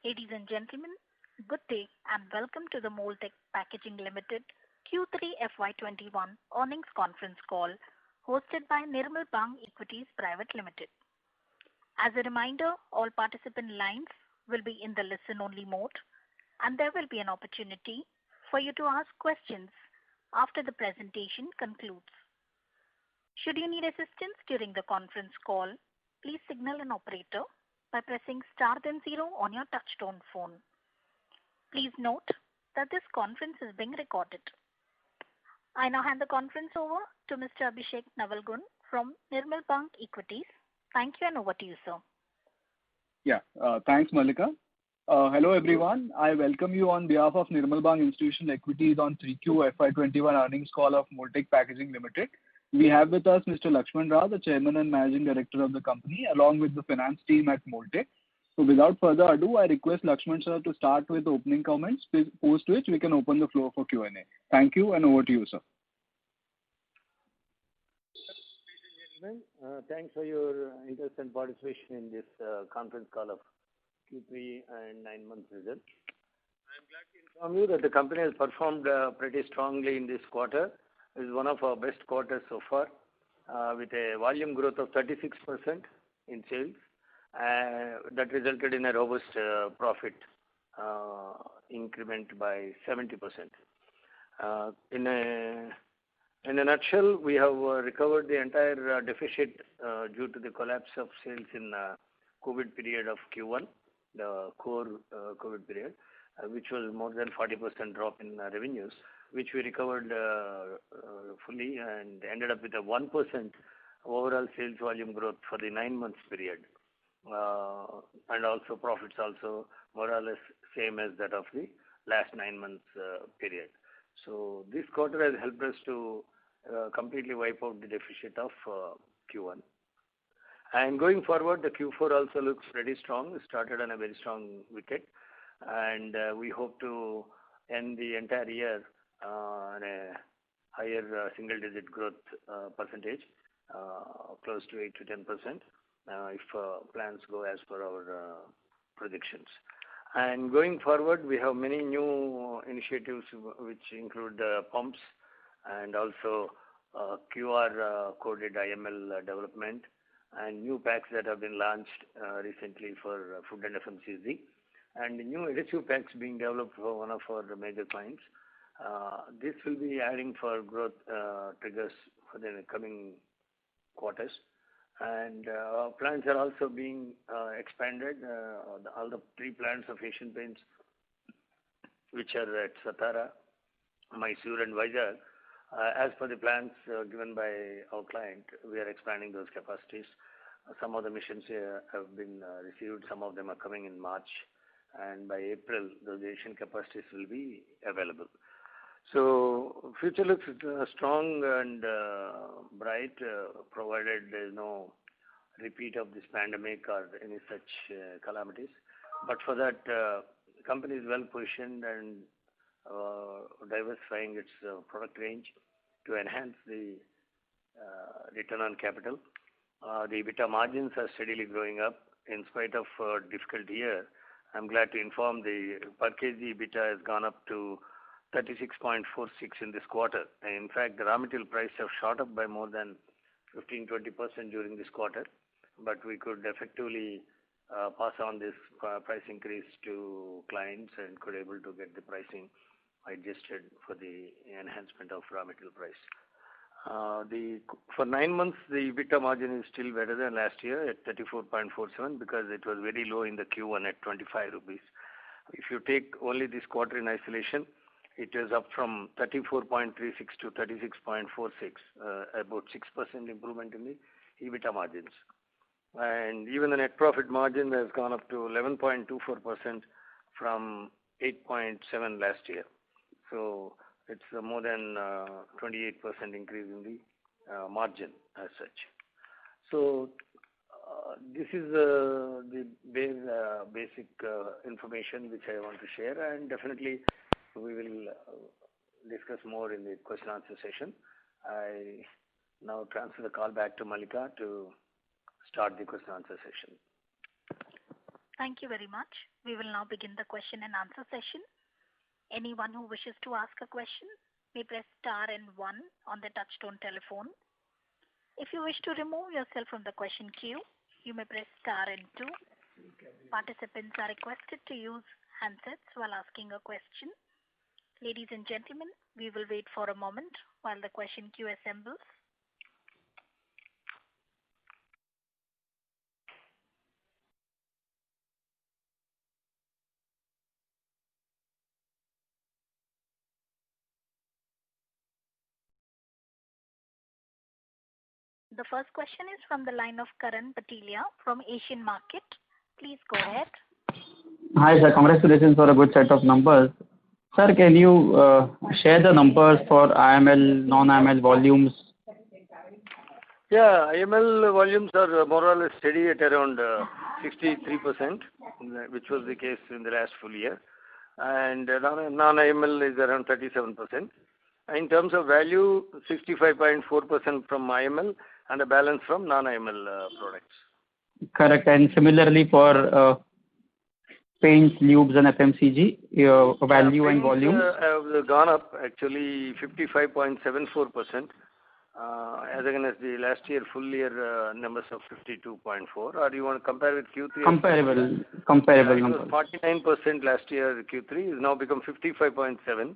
Ladies and gentlemen, good day and welcome to the Moltech Packaging Limited Q3 FY21 earnings conference call hosted by Nirmal Bang Equities Private Limited. As a reminder, all participant lines will be in the listen-only mode, and there will be an opportunity for you to ask questions after the presentation concludes. Should you need assistance during the conference call, please signal an operator by pressing star then zero on your touchtone phone. Please note that this conference is being recorded. I now hand the conference over to Mr. Abhishek Navalgund from Nirmal Bang Equities. Thank you and over to you, sir. Thanks, Malika. Hello, everyone. I welcome you on behalf of Nirmal Bang Institutional Equities on 3Q FY21 earnings call of Moltech Packaging Limited. We have with us Mr. Lakshman Rao, the Chairman and Managing Director of the company, along with the finance team at Moltech. So without further ado, I request Lakshman sir to start with opening comments, post which we can open the floor for Q&A. Thank you and over to you, sir. Ladies and gentlemen, thanks for your interest and participation in this conference call of Q3 and 9 months results. I am glad to inform you that the company has performed pretty strongly in this quarter. It is one of our best quarters so far, with a volume growth of 36% in sales. That resulted in a robust profit increment by 70%. In a nutshell, we have recovered the entire deficit due to the collapse of sales in COVID period of Q1, the core COVID period, which was more than 40% drop in revenues, which we recovered fully and ended up with a 1% overall sales volume growth for the 9 months period. And also profits also more or less same as that of the last 9 months period. So this quarter has helped us to completely wipe out the deficit of Q1. And going forward, the Q4 also looks pretty strong. It started on a very strong wicket, and we hope to end the entire year on a higher single-digit growth percentage, close to 8 to 10%, if plans go as per our predictions. And going forward, we have many new initiatives which include pumps and also QR coded IML development and new packs that have been launched recently for food and FMCG, and new adhesive packs being developed for one of our major clients. This will be adding for growth triggers for the coming quarters. And our plants are also being expanded. All the 3 plants of Asian Paints, which are at Satara, Mysore and Vizag, as per the plans given by our client, we are expanding those capacities. Some of the machines have been received, some of them are coming in March, and by April, those Asian capacities will be available. So future looks strong and bright, provided there is no repeat of this pandemic or any such calamities. But for that, the company is well positioned and diversifying its product range to enhance the return on capital. The EBITDA margins are steadily growing up in spite of difficult year. I'm glad to inform the per kg EBITDA has gone up to 36.46 in this quarter. And in fact, the raw material price have shot up by more than 15-20% during this quarter, but we could effectively pass on this price increase to clients and could able to get the pricing adjusted for the enhancement of raw material price. For 9 months, the EBITDA margin is still better than last year at 34.47 because it was very low in the Q1 at 25 rupees. If you take only this quarter in isolation, it is up from 34.36 to 36.46, about 6% improvement in the EBITDA margins. And even the net profit margin has gone up to 11.24% from 8.7 last year. So it's more than 28% increase in the margin as such. So this is the basic information which I want to share, and definitely we will discuss more in the question answer session. I now transfer the call back to Malika to start the question answer session. Thank you very much. We will now begin the question and answer session. Anyone who wishes to ask a question may press star and one on the touchtone telephone. If you wish to remove yourself from the question queue, you may press star and two. Participants are requested to use handsets while asking a question. Ladies and gentlemen, we will wait for a moment while the question queue assembles. The first question is from the line of Karan Patilia from Asian Market. Please go ahead. Hi, sir. Congratulations for a good set of numbers. Sir, can you share the numbers for IML, non-IML volumes? Yeah, IML volumes are more or less steady at around 63%, which was the case in the last full year. And non-IML is around 37%. In terms of value, 65.4% from IML and the balance from non-IML products. Correct. And similarly for paints, lubes and FMCG, value and volume? Have gone up actually 55.74% as against the last year full year numbers of 52.4. Or you want to compare with Q3? Comparable numbers. 49% last year Q3 is now become 55.7.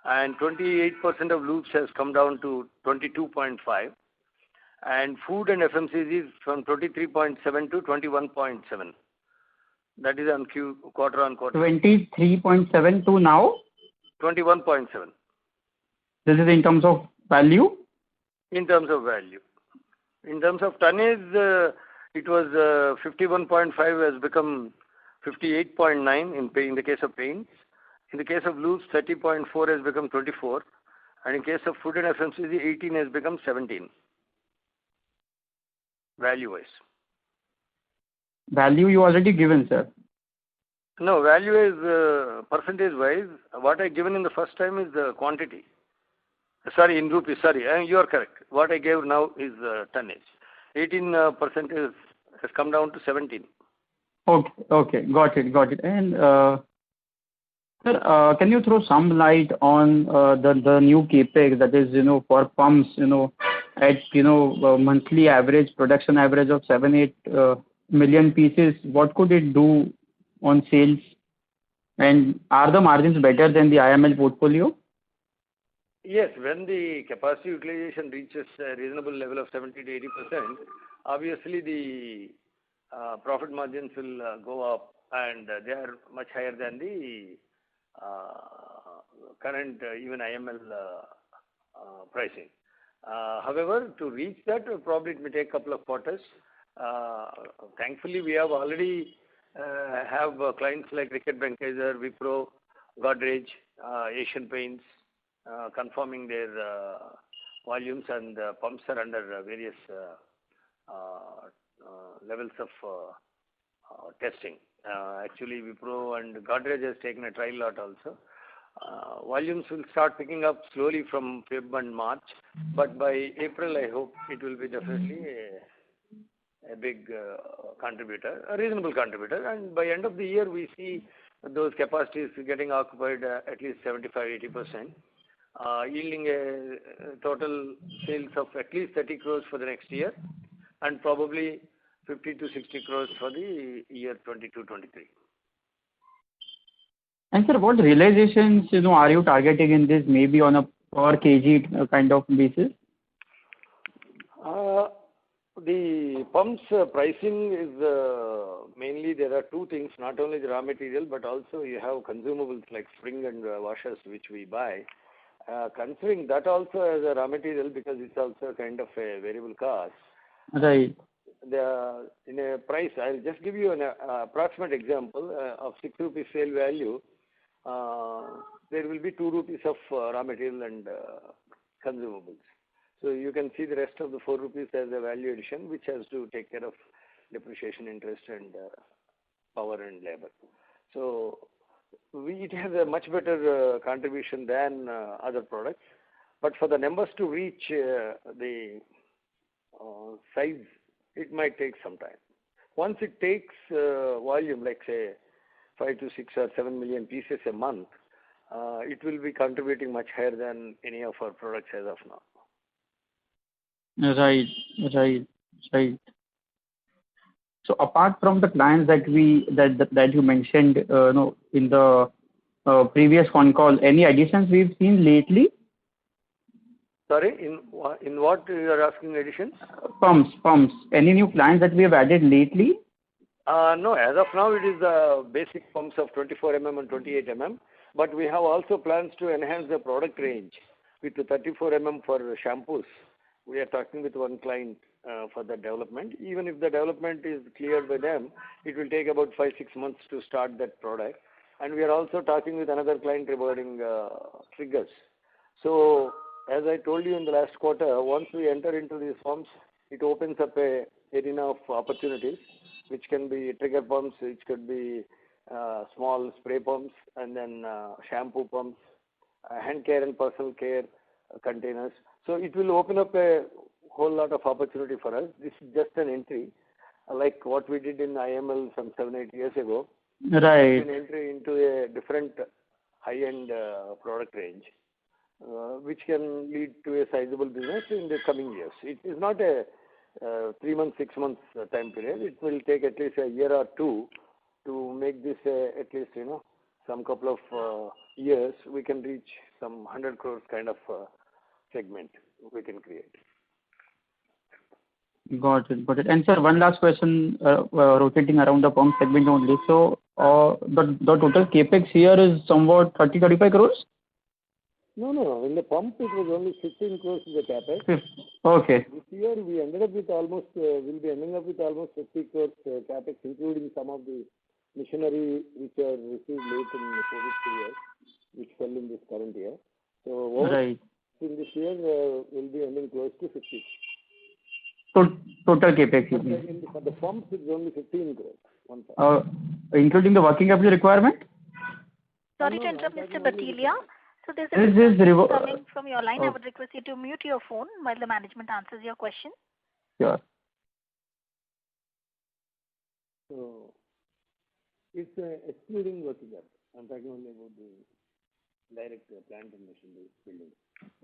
And 28% of lubes has come down to 22.5. And food and FMCG is from 23.7 to 21.7. That is on quarter on quarter. 23.7 to now? 21.7. This is in terms of value? In terms of value. In terms of tonnage, it was 51.5 has become 58.9 in the case of paints. In the case of lubes, 30.4 has become 24. And in case of food and FMCG, 18 has become 17. Value-wise. Value you already given, sir. No, value is percentage-wise. What I given in the first time is the quantity. Sorry, in rupees. Sorry, you are correct. What I gave now is tonnage. 18% has come down to 17. Okay, got it. And sir, can you throw some light on the new capex that is for pumps at monthly average production average of 7-8 million pieces? What could it do on sales? And are the margins better than the IML portfolio? Yes, when the capacity utilization reaches a reasonable level of 70 to 80%, obviously the profit margins will go up, and they are much higher than the current even IML pricing. However, to reach that, probably it may take a couple of quarters. Thankfully, we have already have clients like Reckitt Benckiser, Wipro, Godrej, Asian Paints, confirming their volumes, and pumps are under various levels of testing. Actually, Wipro and Godrej has taken a trial lot also. Volumes will start picking up slowly from February and March, but by April, I hope it will be definitely a big contributor, a reasonable contributor. And by end of the year, we see those capacities getting occupied at least 75-80%, yielding a total sales of at least 30 crores for the next year, and probably 50 to 60 crores for the year 22-23. And sir, what realizations are you targeting in this, maybe on a per kg kind of basis? The pumps pricing is mainly there are two things, not only the raw material, but also you have consumables like spring and washers which we buy. Considering that also as a raw material, because it's also kind of a variable cost. Right. In a price, I'll just give you an approximate example of 6 rupees sale value. There will be 2 rupees of raw material and consumables. So you can see the rest of the 4 rupees as a value addition, which has to take care of depreciation, interest, and power and labor. So it has a much better contribution than other products. But for the numbers to reach the size, it might take some time. once it takes volume, like say 5 to 6 or 7 million pieces a month, it will be contributing much higher than any of our products as of now. Right, right, right. So apart from the clients that you mentioned, in the previous phone call, any additions we've seen lately? Sorry, in what you are asking additions? Pumps. Any new clients that we have added lately? No, as of now it is the basic pumps of 24 mm and 28 mm. But we have also plans to enhance the product range with the 34 mm for shampoos. We are talking with one client for the development. Even if the development is cleared by them, it will take about 5-6 months to start that product. And we are also talking with another client regarding triggers. So, as I told you in the last quarter, once we enter into these pumps, it opens up a arena of opportunities, which can be trigger pumps, which could be small spray pumps, and then shampoo pumps, hand care and personal care containers. So it will open up a whole lot of opportunity for us. This is just an entry, like what we did in IML some 7-8 years ago. Right. It's an entry into a different high-end product range, which can lead to a sizable business in the coming years. It is not a 3 months, 6 months time period. It will take at least a year or two to make this at least, some couple of years, we can reach some 100 crores kind of segment we can create. Got it. And sir, one last question, rotating around the pump segment only. So the total capex here is somewhat 30-35 crores? No. In the pump, it was only 15 crores in the capex. Okay. This year, we ended up with almost, we'll be ending up with almost 50 crores capex, including some of the machinery which are received late in the COVID period, which fell in this current year. So, right. In this year, we'll be ending close to 50. Total capex. For the pumps, it's only 15 crores. Including the working capital requirement? Sorry to interrupt, Mr. Batilia. So there's a coming from your line. I would request you to mute your phone while the management answers your question. Sure. So it's excluding working capital. I'm talking only about the direct plant and machinery building.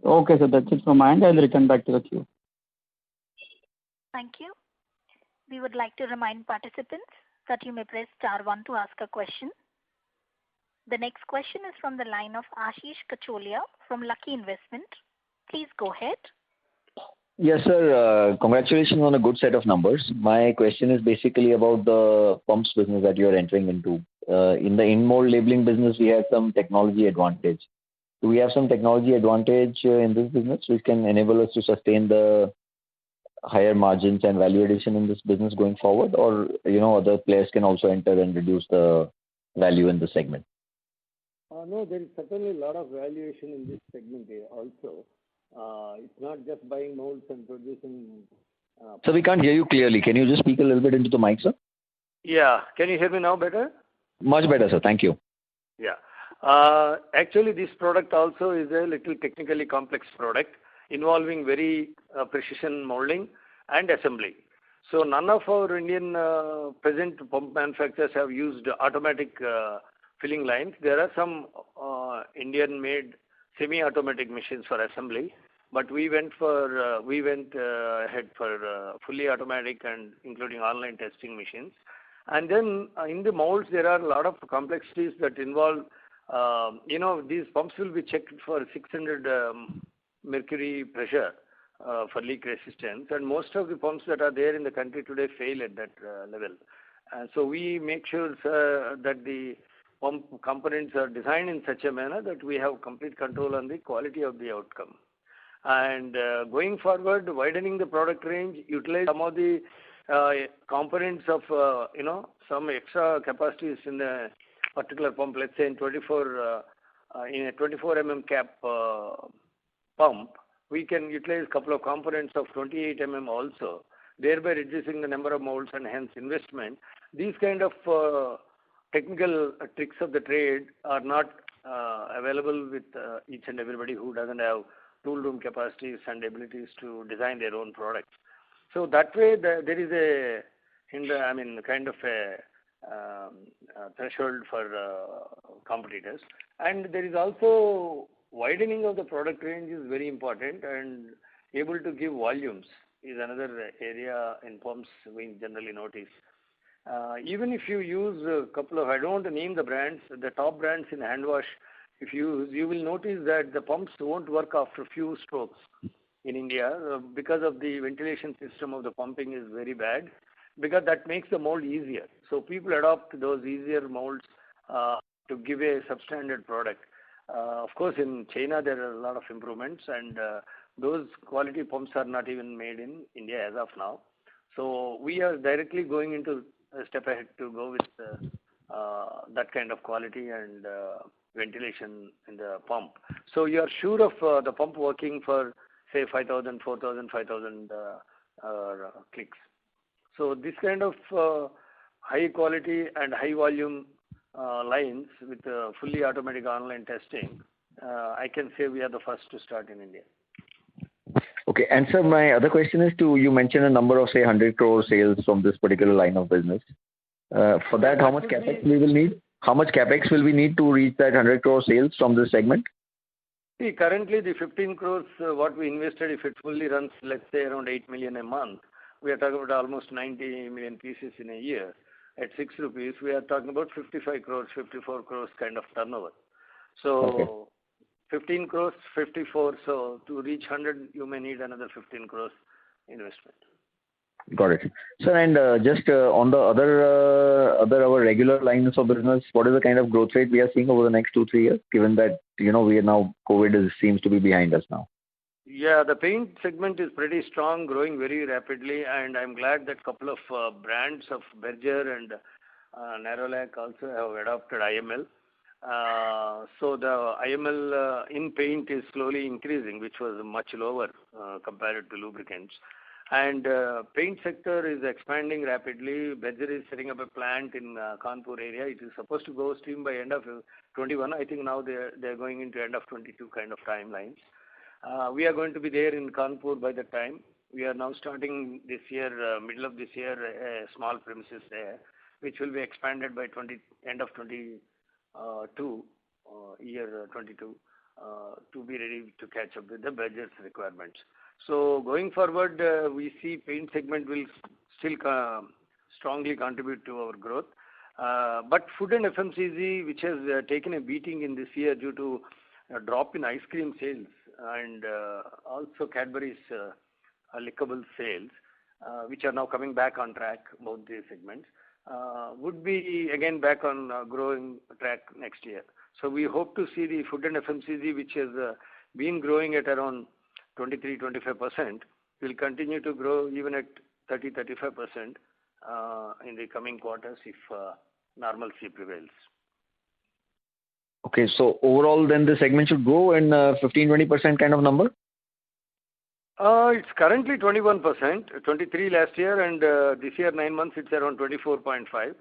Okay, so that's it from my end. I'll return back to the queue. Thank you. We would like to remind participants that you may press *1 to ask a question. The next question is from the line of Ashish Kacholia from Lucky Investment. Please go ahead. Yes, sir. Congratulations on a good set of numbers. My question is basically about the pumps business that you are entering into. In the in-mold labeling business, we have some technology advantage. Do we have some technology advantage in this business which can enable us to sustain the higher margins and value addition in this business going forward, or other players can also enter and reduce the value in the segment? No, there is certainly a lot of valuation in this segment here also. It's not just buying molds and producing. So we can't hear you clearly. Can you just speak a little bit into the mic, sir? Yeah. Can you hear me now better? Much better, sir. Thank you. Yeah. Actually, this product also is a little technically complex product involving very precision molding and assembly. So none of our Indian present pump manufacturers have used automatic filling lines. There are some Indian-made semi-automatic machines for assembly, but we went ahead for fully automatic and including online testing machines. And then in the molds, there are a lot of complexities that involve. These pumps will be checked for 600 mercury pressure for leak resistance, and most of the pumps that are there in the country today fail at that level. And so we make sure that the pump components are designed in such a manner that we have complete control on the quality of the outcome. And going forward, widening the product range, utilize some of the components of some extra capacities in a particular pump. Let's say in a 24 mm cap pump, we can utilize a couple of components of 28 mm also, thereby reducing the number of molds and hence investment. These kind of technical tricks of the trade are not available with each and everybody who doesn't have tool room capacities and abilities to design their own products. So that way there is a kind of a threshold for competitors. And there is also widening of the product range is very important, and able to give volumes is another area in pumps we generally notice. Even if you use a couple of, I don't want to name the brands, the top brands in hand wash, if you use, you will notice that the pumps won't work after a few strokes in India because of the ventilation system of the pumping is very bad, because that makes the mold easier. So people adopt those easier molds to give a substandard product. Of course, in China there are a lot of improvements, and those quality pumps are not even made in India as of now. So we are directly going into a step ahead to go with that kind of quality and ventilation in the pump. So you are sure of the pump working for say 5,000, 4,000, 5,000 clicks. So this kind of high quality and high volume lines with fully automatic online testing, I can say we are the first to start in India. Okay. And sir, my other question is you mentioned a number of say 100 crore sales from this particular line of business. For that, how much capex we will need? How much capex will we need to reach that 100 crore sales from this segment? See, currently the 15 crores what we invested, if it fully runs, let's say around 8 million a month, we are talking about almost 90 million pieces in a year. At 6 rupees, we are talking about 55 crores, 54 crores kind of turnover. So okay. 15 crores, 54. So to reach 100, you may need another 15 crores investment. Got it. Sir, and just on the other our regular lines of business, what is the kind of growth rate we are seeing over the next 2-3 years, given that, we are now, COVID seems to be behind us now? Yeah, the paint segment is pretty strong, growing very rapidly, and I'm glad that couple of brands of Berger and Nerolac also have adopted IML. So the IML in paint is slowly increasing, which was much lower compared to lubricants. And paint sector is expanding rapidly. Berger is setting up a plant in Kanpur area. It is supposed to go steam by end of 21. I think now they're going into end of 22 kind of timelines. We are going to be there in Kanpur by the time. We are now starting this year, middle of this year, a small premises there, which will be expanded by end of 22, year 22, to be ready to catch up with the Berger's requirements. So going forward, we see paint segment will still strongly contribute to our growth. But food and FMCG, which has taken a beating in this year due to a drop in ice cream sales and also Cadbury's lickable sales, which are now coming back on track, both these segments, would be again back on growing track next year. So we hope to see the food and FMCG, which has been growing at around 23-25%, will continue to grow even at 30-35% in the coming quarters if normalcy prevails. Okay, so overall then the segment should grow in 15-20% kind of number? It's currently 21%, 23 last year, and this year 9 months it's around 24.5.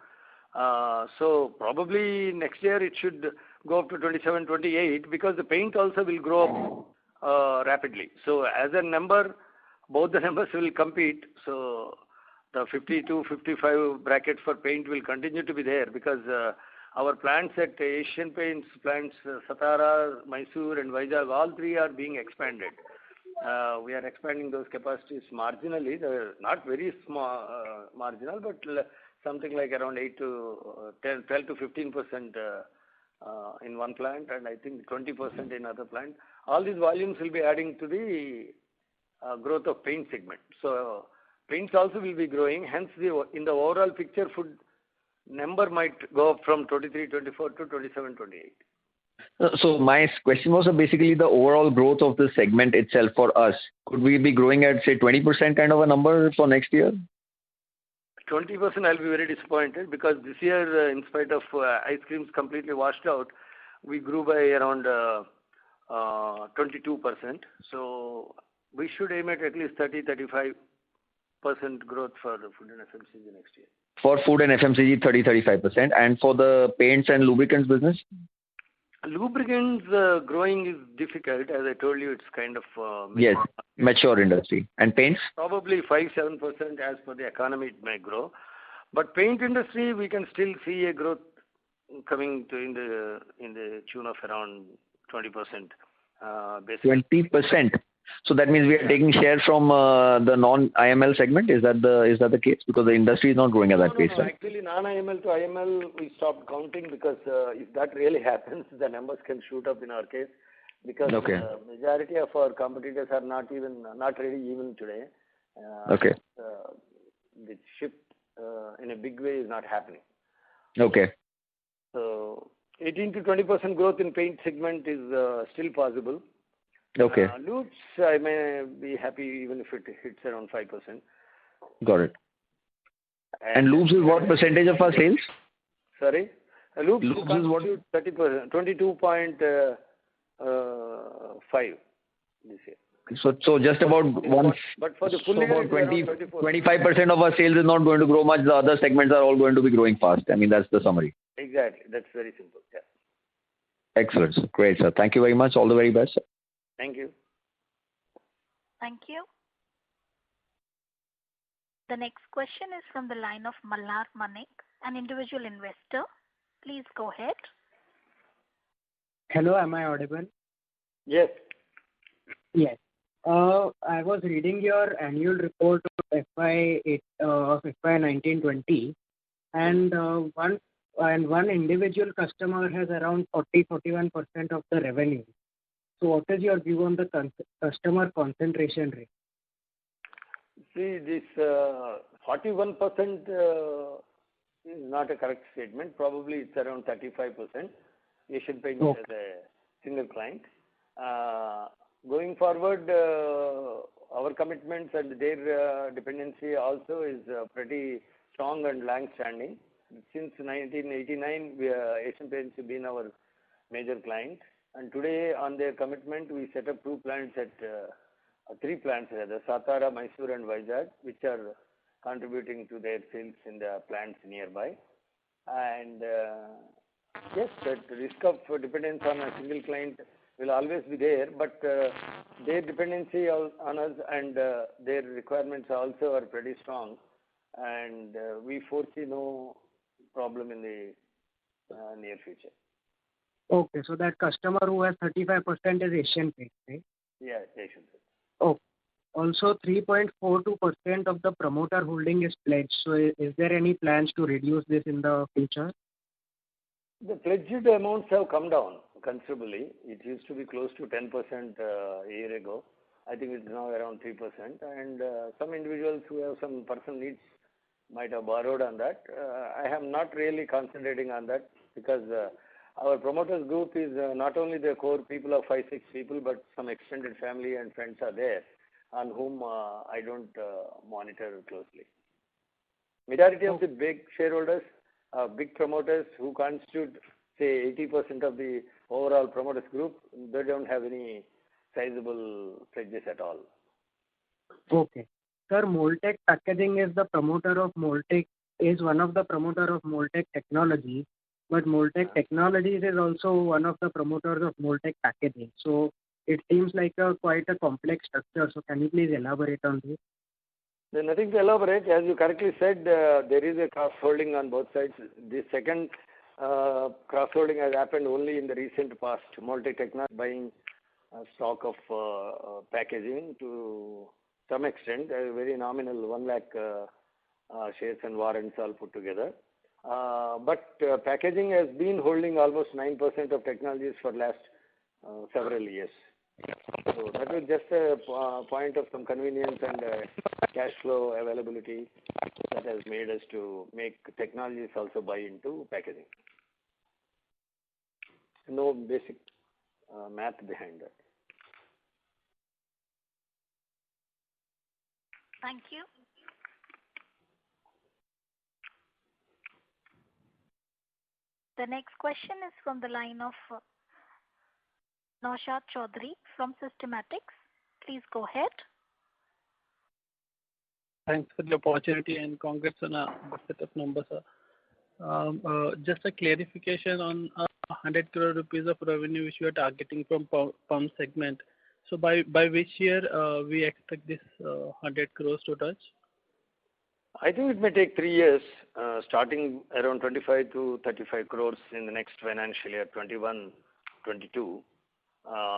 So probably next year it should go up to 27, 28, because the paint also will grow up rapidly. So as a number, both the numbers will compete. So the 52, 55 bracket for paint will continue to be there, because our plants at Asian Paints, plants Satara, Mysore and Vizag, all three are being expanded. We are expanding those capacities marginally. They're not very small, marginal, but something like around 12 to 15% in one plant, and I think 20% in other plant. All these volumes will be adding to the growth of paint segment. So paints also will be growing. Hence, in the overall picture, food number might go up from 23, 24 to 27, 28. So my question was basically the overall growth of the segment itself for us. Could we be growing at say 20% kind of a number for next year? 20%, I'll be very disappointed, because this year, in spite of ice creams completely washed out, we grew by around 22%. So we should aim at least 30-35% growth for food and FMCG next year. For food and FMCG, 30-35%. And for the paints and lubricants business? Lubricants growing is difficult. As I told you, it's kind of yes, mature industry. And paints? Probably 5-7% as per the economy it may grow. But paint industry, we can still see a growth coming to in the tune of around 20%. Basically. 20%. So that means we are taking share from the non-IML segment. Is that the case? Because the industry is not growing at that pace. No. Actually, non-IML to IML, we stopped counting because if that really happens, the numbers can shoot up in our case. Because majority of our competitors are not ready even today. The shift in a big way is not happening. Okay. So 18 to 20% growth in paint segment is still possible. Okay. Loops, I may be happy even if it hits around 5%. Got it. And loops is what percentage of our sales? Sorry? Loops is what? 30%, 22.5 this year. So just about one. But for the full year, about 25% of our sales is not going to grow much. The other segments are all going to be growing fast. I mean, that's the summary. Exactly. That's very simple. Yeah. Excellent. Great, sir. Thank you very much. All the very best, sir. Thank you. Thank you. The next question is from the line of Malhar Manik, an individual investor. Please go ahead. Hello, am I audible? Yes. Yes. I was reading your annual report of FY 1920, and one individual customer has around 40-41% of the revenue. So, what is your view on the customer concentration rate? See, this 41% is not a correct statement. Probably it's around 35%. Asian Paints as a single client. Going forward, our commitments and their dependency also is pretty strong and long-standing. Since 1989, Asian Paints have been our major client. And today, on their commitment, we set up three plants rather, Satara, Mysore and Vizag, which are contributing to their sales in the plants nearby. And yes, that risk of dependence on a single client will always be there, but their dependency on us and their requirements also are pretty strong, and we foresee no problem in the near future. Okay, so that customer who has 35% is Asian Paints, right? Yeah, Asian Paints. Oh, also 3.42% of the promoter holding is pledged. So is there any plans to reduce this in the future? The pledged amounts have come down considerably. It used to be close to 10% a year ago. I think it's now around 3%. And some individuals who have some personal needs might have borrowed on that. I am not really concentrating on that because our promoters group is not only the core people of 5-6 people, but some extended family and friends are there on whom I don't monitor closely. Majority of the big shareholders, big promoters who constitute, say, 80% of the overall promoters group, they don't have any sizable pledges at all. Okay. Sir, Moltech Packaging is the promoter of Moltech, is one of the promoter of Moltech Technologies, but Moltech Technologies is also one of the promoters of Moltech Packaging. So it seems like quite a complex structure. So can you please elaborate on this? There's nothing to elaborate. As you correctly said, there is a cross-holding on both sides. The second cross-holding has happened only in the recent past. Moltech Technologies buying stock of packaging to some extent, a very nominal 1 lakh shares and warrants all put together. But packaging has been holding almost 9% of technologies for last several years. So that was just a point of some convenience and cash flow availability that has made us to make technologies also buy into packaging. No basic math behind that. Thank you. The next question is from the line of Naushad Chaudhary from Systematics. Please go ahead. Thanks for the opportunity and congrats on a good set of numbers, sir. Just a clarification on 100 crore rupees of revenue which we are targeting from pump segment. So by which year we expect this 100 crores to touch? I think it may take 3 years, starting around 25 to 35 crores in the next financial year, 21-22.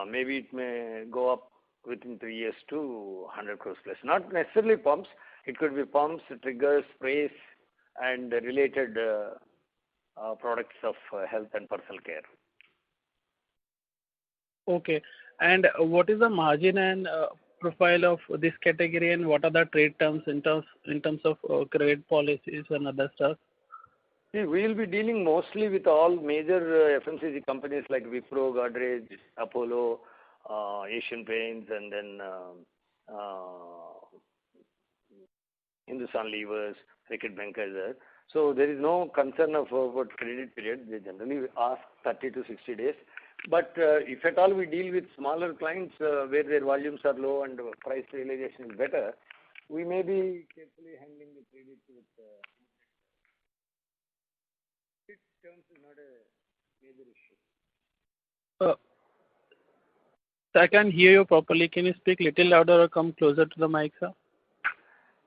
Maybe it may go up within 3 years to 100 crores plus. Not necessarily pumps. It could be pumps, triggers, sprays, and related products of health and personal care. Okay. And what is the margin and profile of this category, and what are the trade terms in terms of credit policies and other stuff? See, we will be dealing mostly with all major FMCG companies like Wipro, Godrej, Apollo, Asian Paints, and then Hindustan Levers, Reckitt Benckiser. So there is no concern of about credit period. They generally ask 30 to 60 days. But if at all we deal with smaller clients where their volumes are low and price realization is better, we may be carefully handling the credit with terms is not a major issue. I can hear you properly. Can you speak little louder or come closer to the mic, sir?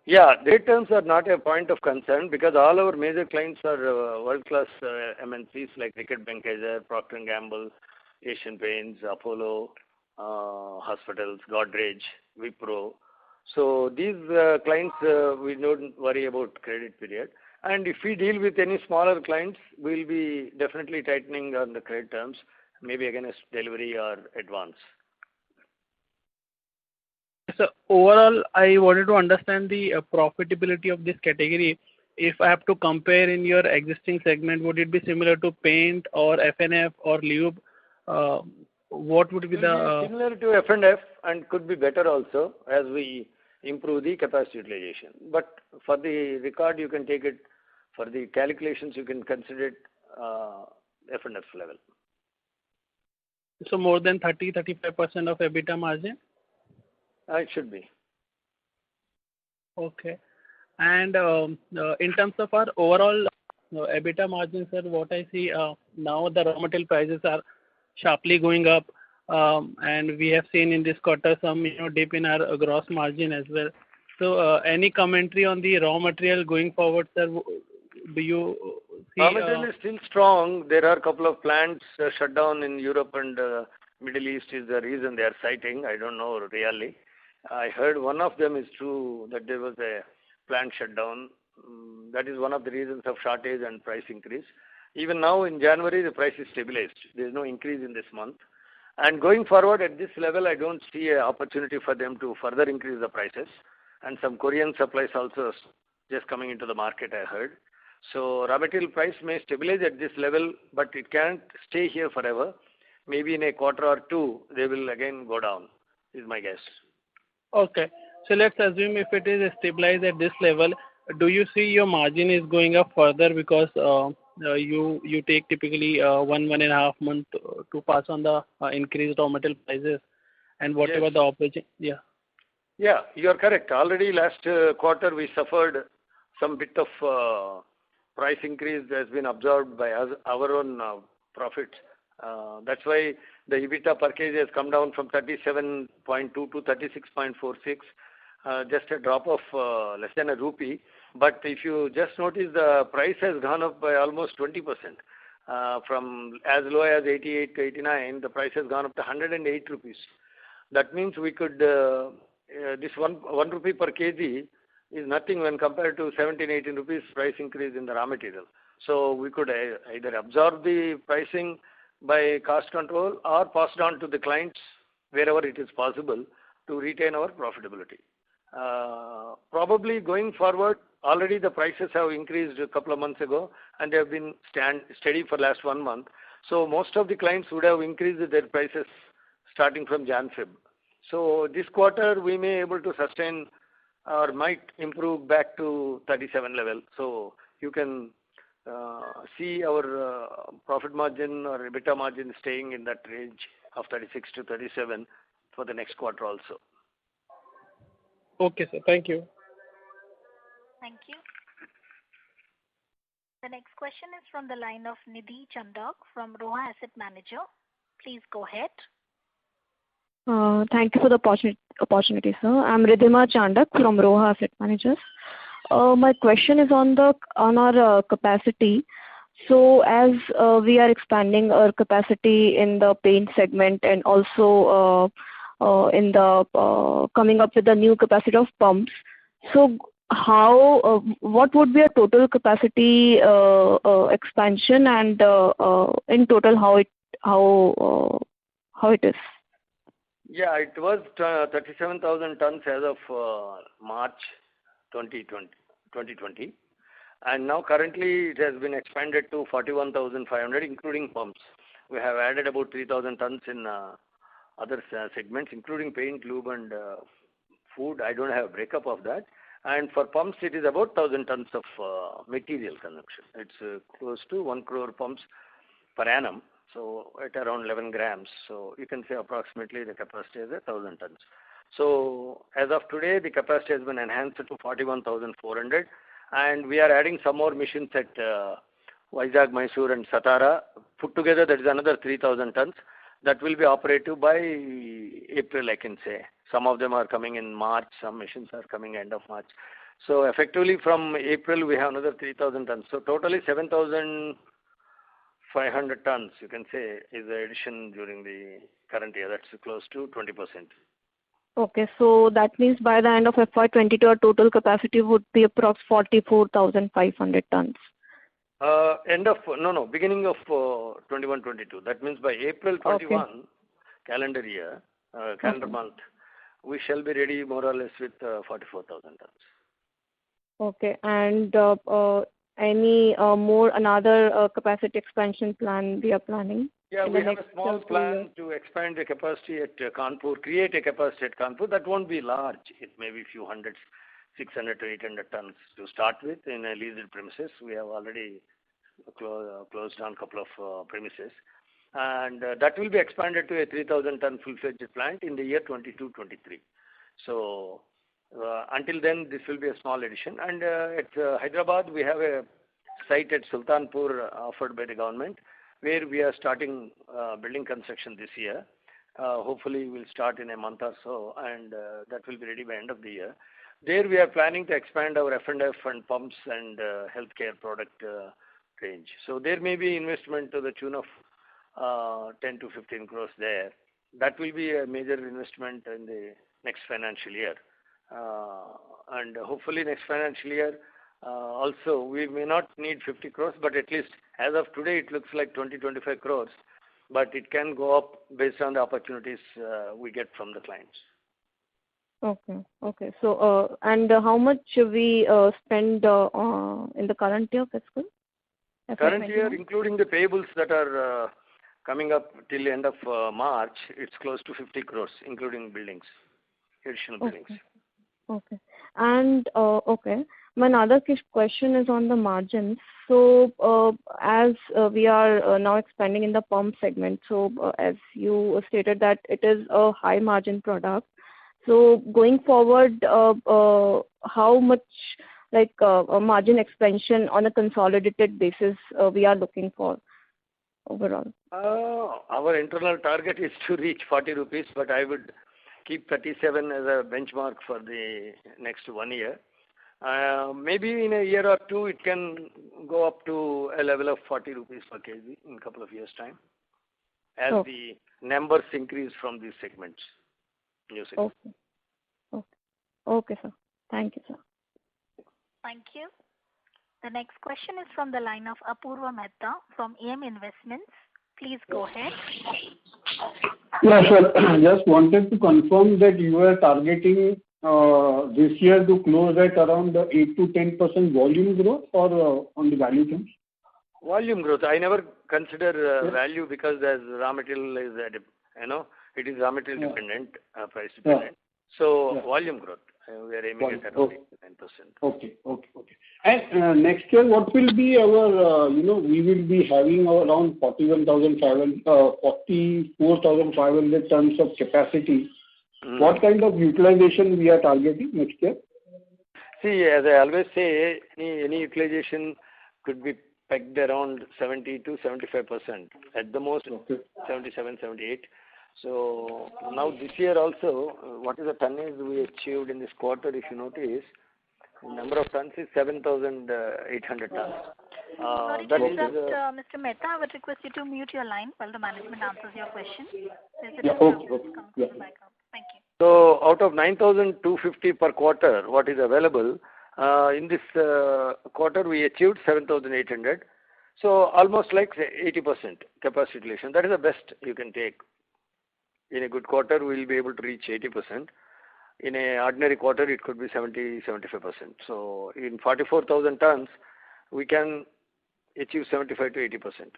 Yeah, trade terms are not a point of concern because all our major clients are world-class MNCs like Reckitt Benckiser, Procter & Gamble, Asian Paints, Apollo, Hospitals, Godrej, Wipro. So these clients, we don't worry about credit period. And if we deal with any smaller clients, we'll be definitely tightening on the credit terms, maybe against delivery or advance. So overall, I wanted to understand the profitability of this category. If I have to compare in your existing segment, would it be similar to paint or FNF or lube? What would be the... Similar to F&F and could be better also as we improve the capacity utilization. But for the record, you can take it, for the calculations, you can consider it F&F level. So more than 30-35% of EBITDA margin? It should be. Okay. And in terms of our overall EBITDA margin, sir, what I see now the raw material prices are sharply going up, and we have seen in this quarter some dip in our gross margin as well. So any commentary on the raw material going forward, sir? Do you see? Raw material is still strong. There are a couple of plants shut down in Europe and Middle East is the reason they are citing. I don't know really. I heard one of them is true that there was a plant shutdown. That is one of the reasons of shortage and price increase. Even now in January, the price is stabilized. There is no increase in this month. And going forward at this level, I don't see an opportunity for them to further increase the prices. And some Korean supplies also just coming into the market, I heard. So raw material price may stabilize at this level, but it can't stay here forever. Maybe in a quarter or two, they will again go down, is my guess. Okay. So let's assume if it is stabilized at this level, do you see your margin is going up further because you take typically 1.5 month to pass on the increased raw material prices and whatever yes. the operation? Yeah. Yeah, you are correct. Already last quarter we suffered some bit of price increase that has been absorbed by us, our own profits. That's why the EBITDA per kg has come down from 37.2 to 36.46, just a drop of less than a rupee. But if you just notice, the price has gone up by almost 20%. From as low as 88 to 89, the price has gone up to 108 rupees. That means we could, this 1 rupee per kg is nothing when compared to 17, 18 rupees price increase in the raw material. So we could either absorb the pricing by cost control or pass it on to the clients wherever it is possible to retain our profitability. Probably going forward, already the prices have increased a couple of months ago and they have been steady for last 1 month. So most of the clients would have increased their prices starting from Jan-Feb. So this quarter we may able to sustain or might improve back to 37 level. So you can see our profit margin or EBITDA margin staying in that range of 36 to 37 for the next quarter also. Okay, sir. Thank you. Thank you. The next question is from the line of Nidhi Chandak from Roha Asset Manager. Please go ahead. Thank you for the opportunity, sir. I'm Ridhima Chandak from Roha Asset Managers. My question is on our capacity. So as we are expanding our capacity in the paint segment and also in the coming up with the new capacity of pumps, so what would be a total capacity expansion, and in total how it is? Yeah, it was 37,000 tons as of March 2020. And now currently it has been expanded to 41,500, including pumps. We have added about 3,000 tons in other segments, including paint, lube, and food. I don't have a breakup of that. And for pumps, it is about 1,000 tons of material consumption. It's close to 1 crore pumps per annum. So at around 11 grams. So you can say approximately the capacity is 1,000 tons. So as of today, the capacity has been enhanced to 41,400. And we are adding some more machines at Vizag, Mysore and Satara. Put together, that is another 3,000 tons. That will be operative by April, I can say. Some of them are coming in March. Some machines are coming end of March. So effectively from April, we have another 3,000 tons. So totally 7,500 tons, you can say, is the addition during the current year. That's close to 20%. Okay, so that means by the end of FY22, our total capacity would be approx 44,500 tons. Beginning of 21-22. That means by April 21 Okay. calendar year, calendar month, we shall be ready more or less with 44,000 tons. Okay, and any another capacity expansion plan we are planning? Yeah, in we the have next a small 2 plan years? to expand the capacity at Kanpur, create a capacity at Kanpur. That won't be large. It may be few hundreds, 600 to 800 tons to start with in a leased premises. We have already closed down a couple of premises. And that will be expanded to a 3,000 ton full-fledged plant in the year 22-23. So until then, this will be a small addition. And at Hyderabad, we have a site at Sultanpur offered by the government, where we are starting building construction this year. Hopefully, we'll start in a month or so, and that will be ready by end of the year. There, we are planning to expand our F&F and pumps and healthcare product range. So there may be investment to the tune of 10 to 15 crores there. That will be a major investment in the next financial year. And hopefully next financial year, also we may not need 50 crores, but at least as of today it looks like 20-25 crores, but it can go up based on the opportunities we get from the clients. Okay. So, and how much we spend in the current year fiscal? Current year, including the payables that are coming up till the end of March, it's close to 50 crores, including buildings, additional buildings. Okay. And my another question is on the margins. So as we are now expanding in the pump segment, so as you stated that it is a high margin product. So going forward, how much like a margin expansion on a consolidated basis we are looking for overall? Our internal target is to reach 40 rupees, but I would keep 37 as a benchmark for the next 1 year. Maybe in a year or two, it can go up to a level of 40 rupees per kg in a couple of years' time, as the numbers increase from these segments. New segments. Okay, sir. Thank you, sir. Thank you. The next question is from the line of Apurva Mehta from AM Investments. Please go ahead. Yeah, sir. Just wanted to confirm that you are targeting this year to close at around 8 to 10% volume growth or on the value terms? Volume growth. I never consider value because as raw material is, it is raw material dependent, price dependent. So volume growth. We are aiming at around 8 to 10%. Okay. And next year, what will be our, we will be having around 44,500 tons of capacity. What kind of utilization we are targeting next year? See, as I always say, any utilization could be pegged around 70 to 75%. At the most, 77, 78. So now this year also, what is the tonnage we achieved in this quarter, if you notice, Number of tons is 7,800 tons. Sorry to interrupt, Mr. Mehta. I would request you to mute your line while the management answers your question. There's a disturbance coming from the background. Thank you. So out of 9,250 per quarter, what is available, in this quarter we achieved 7,800. So almost like say 80% capacity utilization. That is the best you can take. In a good quarter, we will be able to reach 80%. In an ordinary quarter, it could be 70, 75%. So in 44,000 tons, we can achieve 75 to 80%.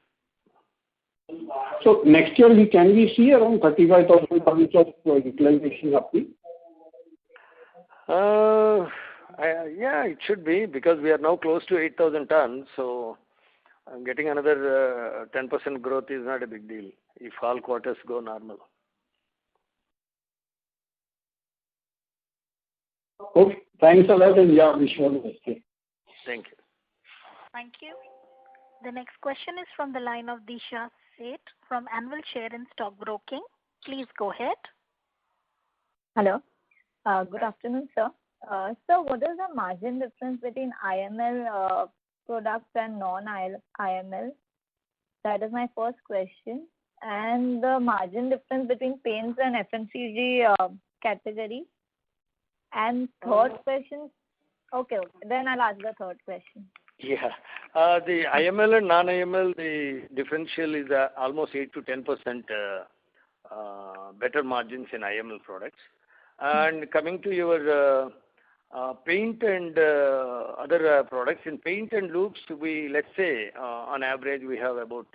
So next year, can we see around 35,000 tons of utilization roughly? Yeah, it should be, because we are now close to 8,000 tons. So getting another 10% growth is not a big deal if all quarters go normal. Okay, thanks a lot, and yeah, wish you all the best. Thank you. Thank you. The next question is from the line of Disha Seth from Anvil Share and Stock Broking. Please go ahead. Hello. Good afternoon, sir. So what is the margin difference between IML products and non-IML? That is my first question. And the margin difference between paints and FMCG category. And third question. Okay. Then I'll ask the third question. Yeah. The IML and non-IML, the differential is almost 8 to 10% better margins in IML products. And coming to your paint and other products, in paint and loops, let's say on average we have about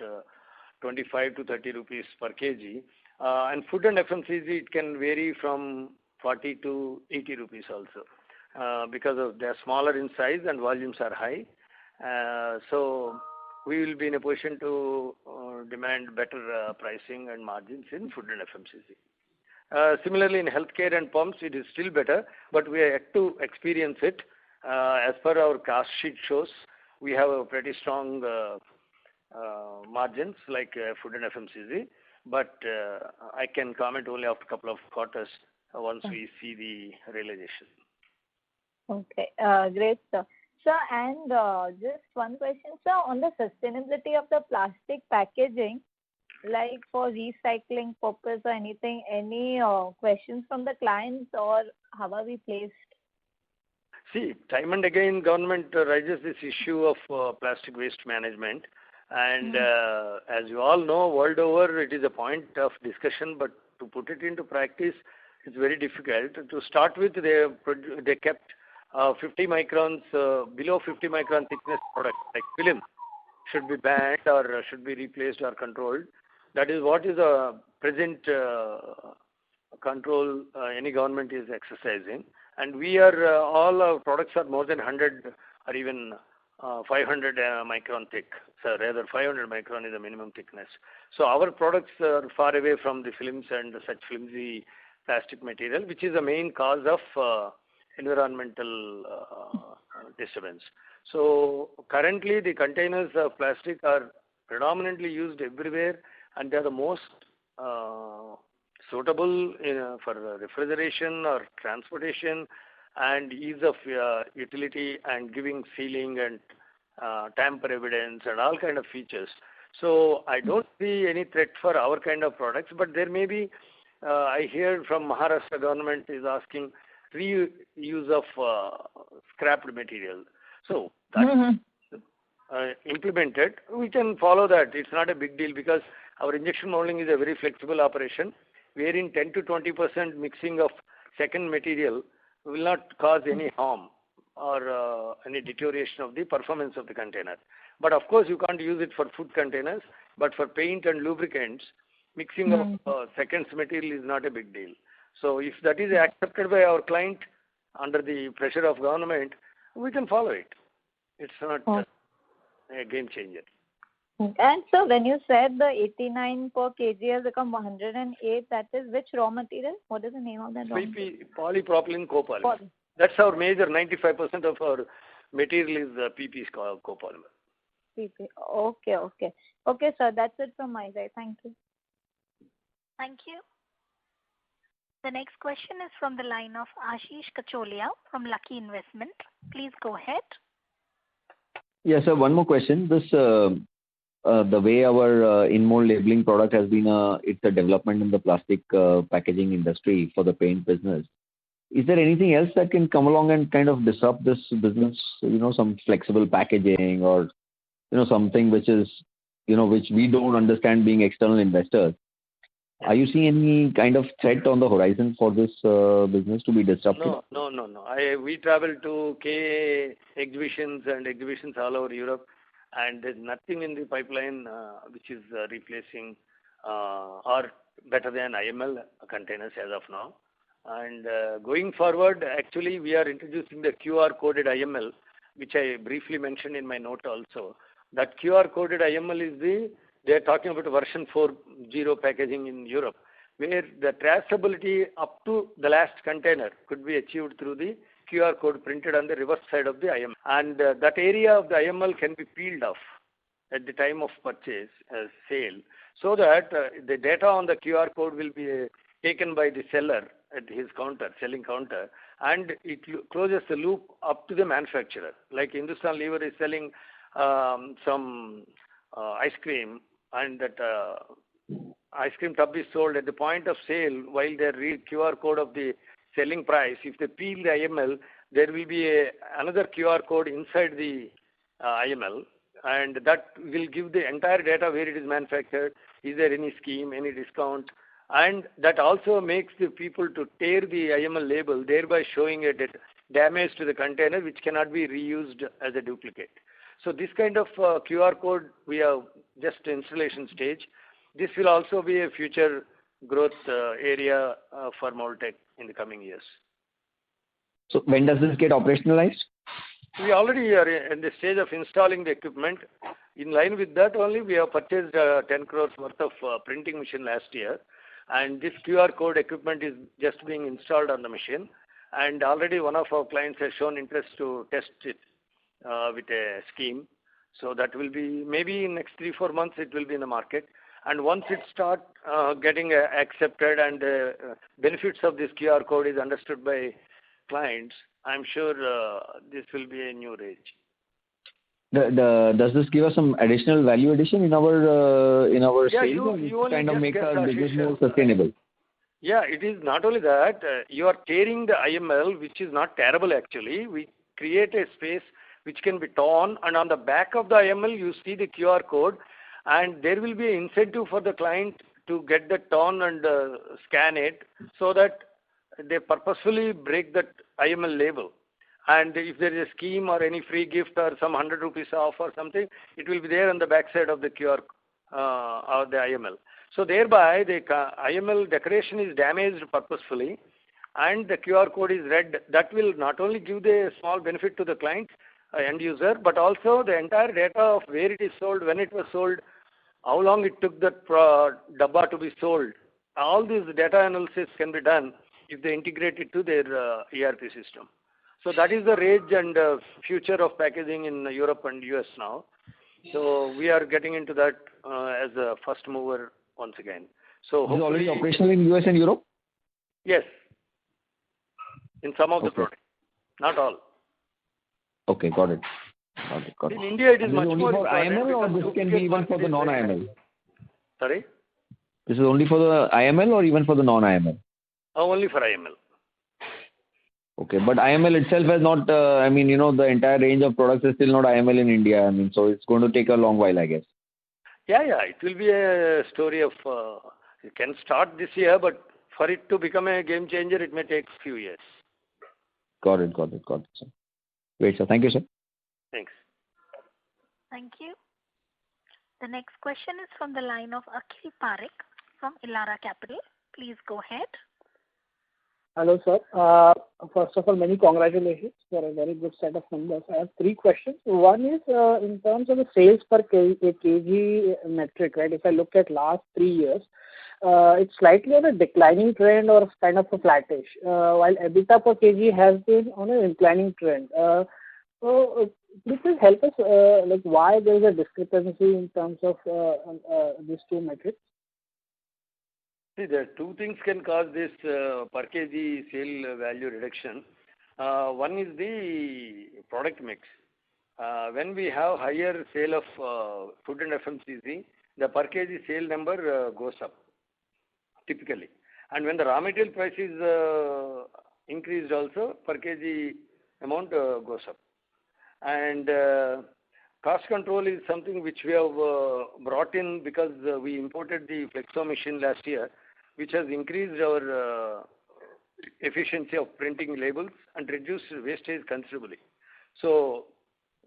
25 to 30 rupees per kg. And food and FMCG, it can vary from 40 to 80 rupees also, because of they are smaller in size and volumes are high. So we will be in a position to demand better pricing and margins in food and FMCG. Similarly, in healthcare and pumps, it is still better, but we are yet to experience it. As per our cost sheet shows, we have a pretty strong margins like food and FMCG, but I can comment only after a couple of quarters once we see the realization. Okay, great, sir. Sir, and just one question, sir, on the sustainability of the plastic packaging, like for recycling purpose or anything, any questions from the clients, or how are we placed? See, time and again, government raises this issue of plastic waste management. And as you all know, world over, it is a point of discussion, but to put it into practice, it's very difficult. To start with, they kept 50 microns, below 50 micron thickness products like film should be banned or should be replaced or controlled. That is what is a present control any government is exercising. And we are, all our products are more than 100 or even 500 micron thick. So rather 500 micron is the minimum thickness. So our products are far away from the films and such flimsy plastic material, which is the main cause of environmental disturbance. So currently the containers of plastic are predominantly used everywhere, and they are the most suitable for refrigeration or transportation and ease of utility and giving sealing and tamper evidence and all kind of features. So I don't see any threat for our kind of products, but there may be, I hear from Maharashtra government is asking reuse of scrapped material. So that implemented, we can follow that. It's not a big deal because our injection molding is a very flexible operation, wherein 10 to 20% mixing of second material will not cause any harm or any deterioration of the performance of the container. But of course, you can't use it for food containers, but for paint and lubricants, mixing of seconds material is not a big deal. So if that is accepted by our client under the pressure of government, we can follow it. It's not a game changer. And so when you said the 89 per kg has become 108, that is which raw material? What is the name of that raw material? Polypropylene copolymer. That's our major 95% of our material is PP copolymer. PP. Okay. Okay, sir. That's it from my side. Thank you. Thank you. The next question is from the line of Ashish Kacholia from Lucky Investment. Please go ahead. Yes, sir. One more question. The way our in-mold labeling product has been it's a development in the plastic packaging industry for the paint business. Is there anything else that can come along and kind of disrupt this business? Some flexible packaging or something which is which we don't understand being external investors. Are you seeing any kind of threat on the horizon for this business to be disrupted? No. We travel to KA exhibitions and exhibitions all over Europe, and there's nothing in the pipeline which is replacing or better than IML containers as of now. And going forward, actually, we are introducing the QR coded IML, which I briefly mentioned in my note also. That QR coded IML they're talking about version 4.0 packaging in Europe, where the traceability up to the last container could be achieved through the QR code printed on the reverse side of the IML. And that area of the IML can be peeled off at the time of purchase, sale, so that the data on the QR code will be taken by the seller at his selling counter, and it closes the loop up to the manufacturer. Like Hindustan Lever is selling some ice cream, and that ice cream tub is sold at the point of sale. While they read QR code of the selling price, if they peel the IML, there will be another QR code inside the IML, and that will give the entire data where it is manufactured, is there any scheme, any discount, and that also makes the people to tear the IML label, thereby showing a damage to the container which cannot be reused as a duplicate. So this kind of QR code, we have just installation stage. This will also be a future growth area for Moltech in the coming years. So when does this get operationalized? We already are in the stage of installing the equipment. In line with that only, we have purchased 10 crores worth of printing machine last year. And this QR code equipment is just being installed on the machine. And already one of our clients has shown interest to test it with a scheme. So that will be maybe in next 3-4 months it will be in the market. And once it start getting accepted and benefits of this QR code is understood by clients, I'm sure this will be a new rage. Does this give us some additional value addition in our sales? You kind of make our business more sustainable. Yeah, it is not only that. You are tearing the IML, which is not tearable actually. We create a space which can be torn, and on the back of the IML you see the QR code, and there will be an incentive for the client to get the torn and scan it, so that they purposefully break that IML label. And if there is a scheme or any free gift or some 100 rupees off or something, it will be there on the back side of the QR or the IML. So thereby the IML decoration is damaged purposefully, and the QR code is read. That will not only give the small benefit to the client, end user, but also the entire data of where it is sold, when it was sold, how long it took that dabba to be sold. All these data analysis can be done if they integrate it to their ERP system. So that is the rage and future of packaging in Europe and US now. So we are getting into that as a first mover once again. So is it already operational in US and Europe? Yes, in some of the products, not all. Okay, got it. In India, it is much only more for IML, or this can be even for the non-IML? Sorry? This is only for the IML or even for the non-IML? Only for IML. Okay, but IML itself has not, the entire range of products is still not IML in India. So it's going to take a long while, I guess. Yeah, it will be a story of, it can start this year, but for it to become a game changer, it may take a few years. Got it, sir. Great, sir. Thank you, sir. Thanks. Thank you. The next question is from the line of Akhil Parekh from Elara Capital. Please go ahead. Hello, sir. First of all, many congratulations for a very good set of numbers. I have 3 questions. One is in terms of the sales per kg metric, right? If I look at last 3 years, it's slightly on a declining trend or kind of a flattish, while EBITDA per kg has been on an inclining trend. So could you help us, why there is a discrepancy in terms of these 2 metrics? See, there are two things can cause this per kg sale value reduction. One is the product mix. When we have higher sale of food and FMCG, the per kg sale number goes up typically. And when the raw material price is increased also, per kg amount goes up. And cost control is something which we have brought in because we imported the Flexo machine last year, which has increased our efficiency of printing labels and reduced wastage considerably. So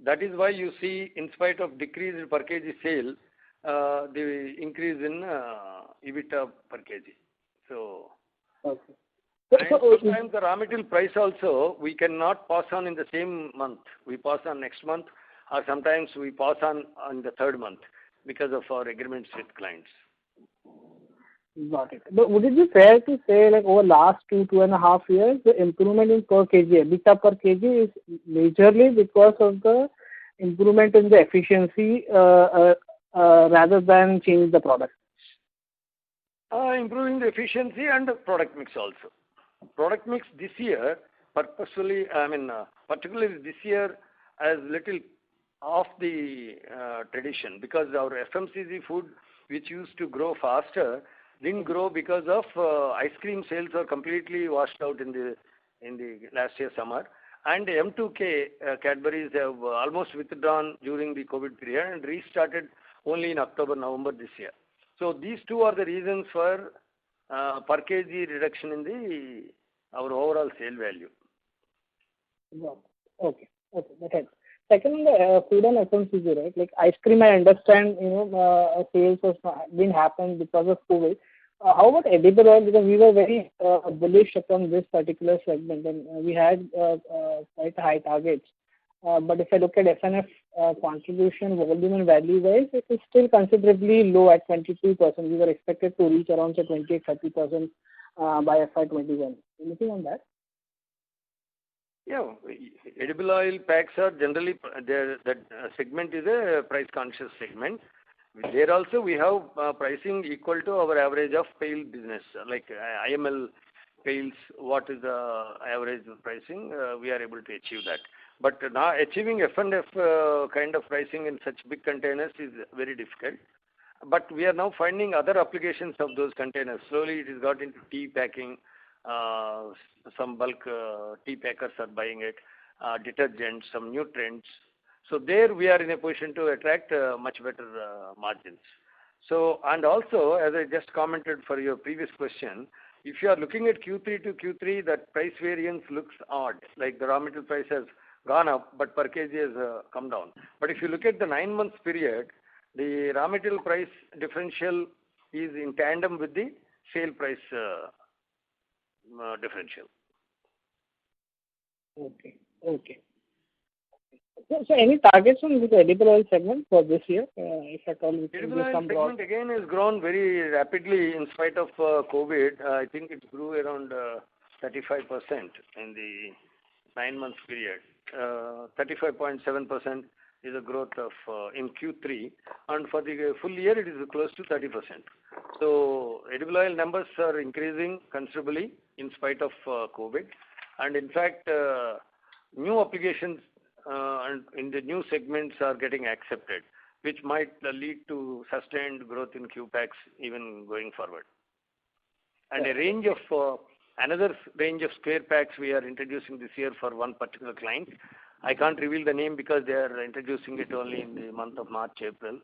that is why you see, in spite of decreased per kg sale, the increase in EBITDA per kg. So, Okay. and sometimes the raw material price also we cannot pass on in the same month. We pass on next month, or sometimes we pass on the third month because of our agreements with clients. Got it. But would it be fair to say, like over last 2.5 years, the improvement in per kg, EBITDA per kg is majorly because of the improvement in the efficiency rather than change the product? Improving the efficiency and the product mix also. Product mix this year, purposefully, particularly this year, as little off the tradition, because our FMCG food, which used to grow faster, didn't grow because of ice cream sales are completely washed out in the last year summer, and M2K Cadbury's have almost withdrawn during the COVID period and restarted only in October, November this year. So these two are the reasons for per kg reduction in our overall sale value. Okay, that helps. Second, on the food and FMCG, right? Like ice cream, I understand, sales has been happened because of COVID. How about edible oil? Because we were very bullish upon this particular segment, and we had quite high targets. But if I look at FNF contribution, volume and value wise, it is still considerably low at 22%. We were expected to reach around say 28-30% by FY21. Anything on that? Yeah, edible oil packs are generally that segment is a price conscious segment. There also we have pricing equal to our average of pail business, like IML pails. What is the average pricing? We are able to achieve that. But now achieving F&F kind of pricing in such big containers is very difficult. But we are now finding other applications of those containers. Slowly it has got into tea packing. Some bulk tea packers are buying it, detergents, some nutrients. So there we are in a position to attract much better margins. So, and also, as I just commented for your previous question, if you are looking at Q3 to Q3, that price variance looks odd, like the raw material price has gone up, but per kg has come down. But if you look at the 9 months period, the raw material price differential is in tandem with the sale price differential. Okay. So any targets on the edible oil segment for this year? If at all, edible oil segment again has grown very rapidly in spite of COVID. I think it grew around 35% in the 9 months period. 35.7% is a growth of in Q3, and for the full year it is close to 30%. So edible oil numbers are increasing considerably in spite of COVID, and in fact new applications and in the new segments are getting accepted, which might lead to sustained growth in Q-Packs even going forward. And a range of another range of square packs we are introducing this year for one particular client. I can't reveal the name because they are introducing it only in the month of March, April.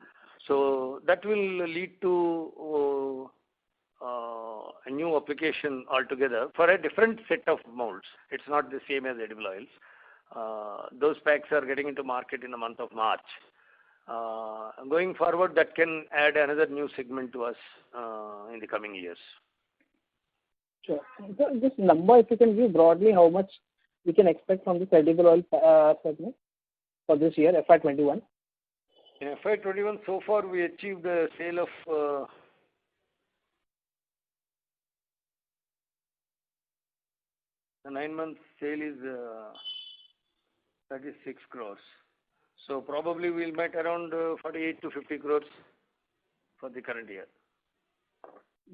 So that will lead to a new application altogether for a different set of molds. It's not the same as edible oils. Those packs are getting into market in the month of March. Going forward, that can add another new segment to us in the coming years. Sure. So this number, if you can give broadly, how much we can expect from this edible oil segment for this year, FY21? In FY21, so far we achieved a sale of the 9 month sale is 36 crores. So probably we'll make around 48 to 50 crores for the current year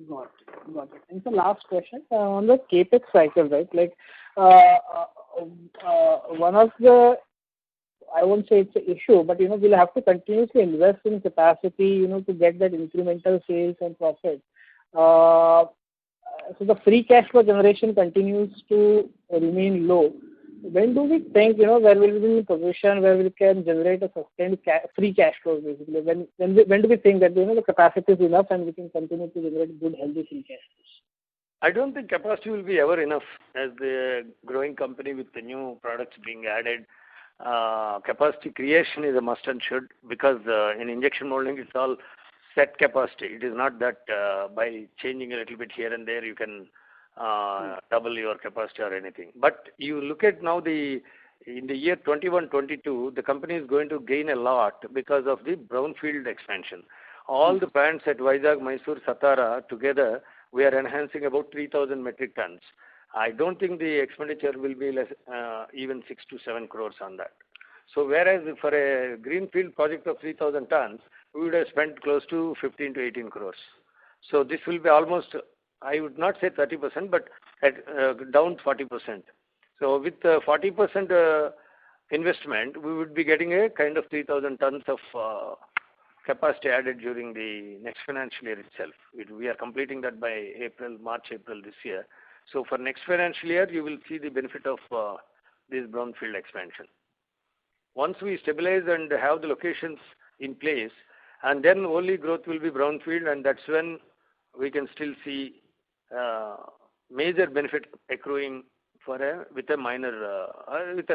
Got it. Got it. And the last question, on the CapEx cycle, right? Like, one of the, I won't say it's an issue, but, we'll have to continuously invest in capacity, to get that incremental sales and profit. So the free cash flow generation continues to remain low. When do we think, where will we be in a position where we can generate a sustained free cash flow, basically? When do we think that, the capacity is enough and we can continue to generate good, healthy free cash flows? I don't think capacity will be ever enough as the growing company with the new products being added. Capacity creation is a must and should, because in injection molding it's all set capacity. It is not that by changing a little bit here and there you can double your capacity or anything. But you look at now in the year 21-22, the company is going to gain a lot because of the brownfield expansion. All the plants at Vizag, Mysore, Satara together, we are enhancing about 3,000 metric tons. I don't think the expenditure will be less, even 6 to 7 crores on that. So whereas for a greenfield project of 3,000 tons, we would have spent close to 15 to 18 crores. So this will be almost, I would not say 30%, but down 40%. So with 40% investment, we would be getting a kind of 3,000 tons of capacity added during the next financial year itself. We are completing that by March, April this year. So for next financial year, you will see the benefit of this brownfield expansion. Once we stabilize and have the locations in place, and then only growth will be brownfield, and that's when we can still see major benefit accruing with a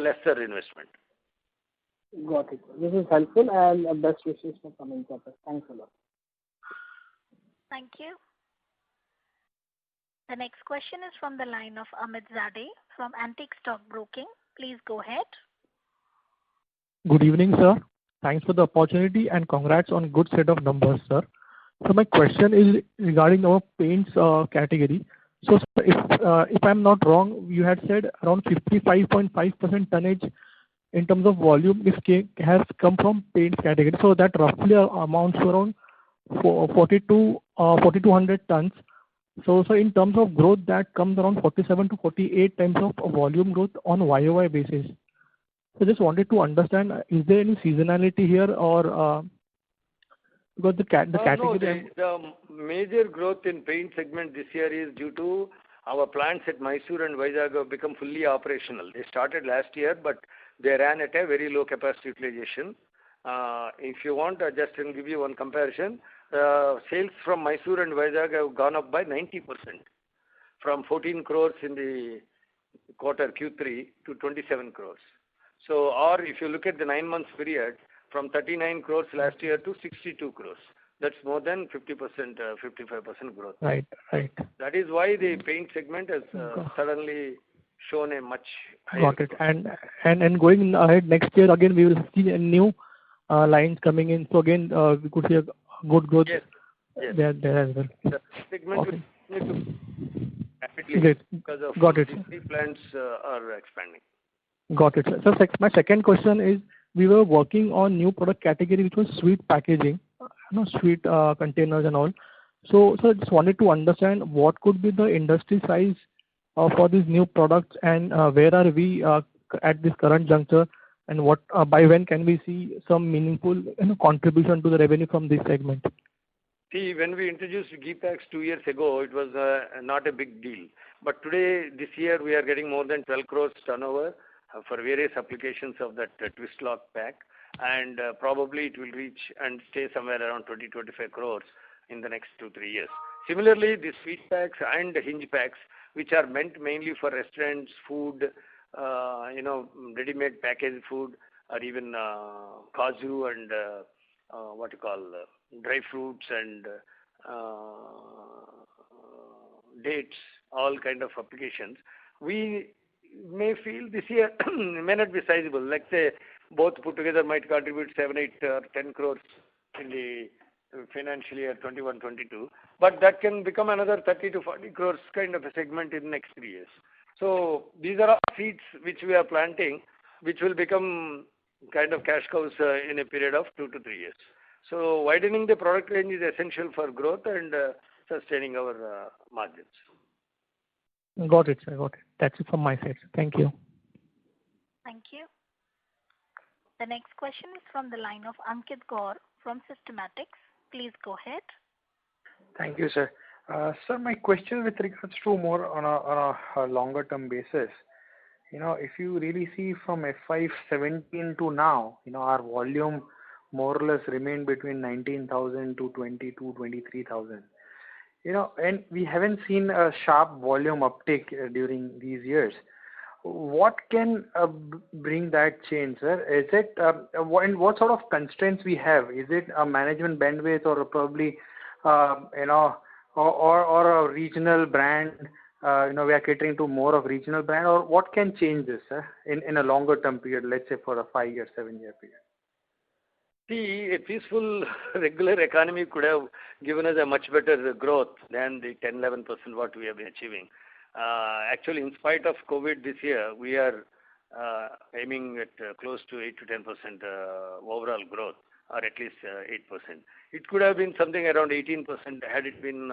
lesser investment. Got it. This is helpful, and best wishes for coming quarter. Thanks a lot. Thank you. The next question is from the line of Amit Zade from Antique Stock Broking. Please go ahead. Good evening, sir. Thanks for the opportunity and congrats on good set of numbers, sir. So my question is regarding our paints category. So if I'm not wrong, you had said around 55.5% tonnage in terms of volume has come from paints category. So that roughly amounts to around 4,200 tons. So in terms of growth, that comes around 47 to 48 times of volume growth on YOY basis. So just wanted to understand, is there any seasonality here, or because the category? No, the major growth in paint segment this year is due to our plants at Mysore and Vizag have become fully operational. They started last year, but they ran at a very low capacity utilization. If you want, I just can give you one comparison. Sales from Mysore and Vizag have gone up by 90%, from 14 crores in the quarter Q3 to 27 crores. So, or if you look at the 9 months period, from 39 crores last year to 62 crores. That's more than 50%, 55% growth. Right. That is why the paint segment has suddenly shown a much higher Got it. And going ahead next year, again, we will see a new lines coming in. So again, we could see a good growth there as well. The segment will continue to rapidly Great. because of Got it. these plants are expanding. Got it. So my second question is, we were working on new product category which was sweet packaging, sweet containers and all. So I just wanted to understand what could be the industry size for these new products, and where are we at this current juncture, and what by when can we see some meaningful contribution to the revenue from this segment? See, when we introduced G-Packs 2 years ago, it was not a big deal. But today, this year, we are getting more than 12 crores turnover for various applications of that twist lock pack, and probably it will reach and stay somewhere around 20-25 crores in the next 2-3 years. Similarly, the sweet packs and hinge packs, which are meant mainly for restaurants, food, ready-made packaged food, or even cashew and dry fruits and dates, all kind of applications. We may feel this year may not be sizable. Like say, both put together might contribute 7, 8, 10 crores in the financial year 21-22. But that can become another 30 to 40 crores kind of a segment in the next 3 years. So these are all seeds which we are planting, which will become kind of cash cows in a period of 2 to 3 years. So widening the product range is essential for growth, and sustaining our margins. Got it, sir. Got it. That's it from my side. Thank you. Thank you. The next question is from the line of Ankit Gaur from Systematics. Please go ahead. Thank you, sir. Sir, my question with regards to more on a longer term basis. If you really see from FY17 to now, our volume more or less remained between 19,000 to 23,000. And we haven't seen a sharp volume uptick during these years. What can bring that change, sir? Is it and what sort of constraints we have? Is it a management bandwidth or probably or a regional brand? We are catering to more of regional brand, or what can change this, sir, in a longer term period, let's say for a 5-year, 7-year period? See, a peaceful, regular economy could have given us a much better growth than the 10-11% what we have been achieving. Actually, in spite of COVID this year, we are aiming at close to 8 to 10% overall growth, or at least 8%. It could have been something around 18% had it been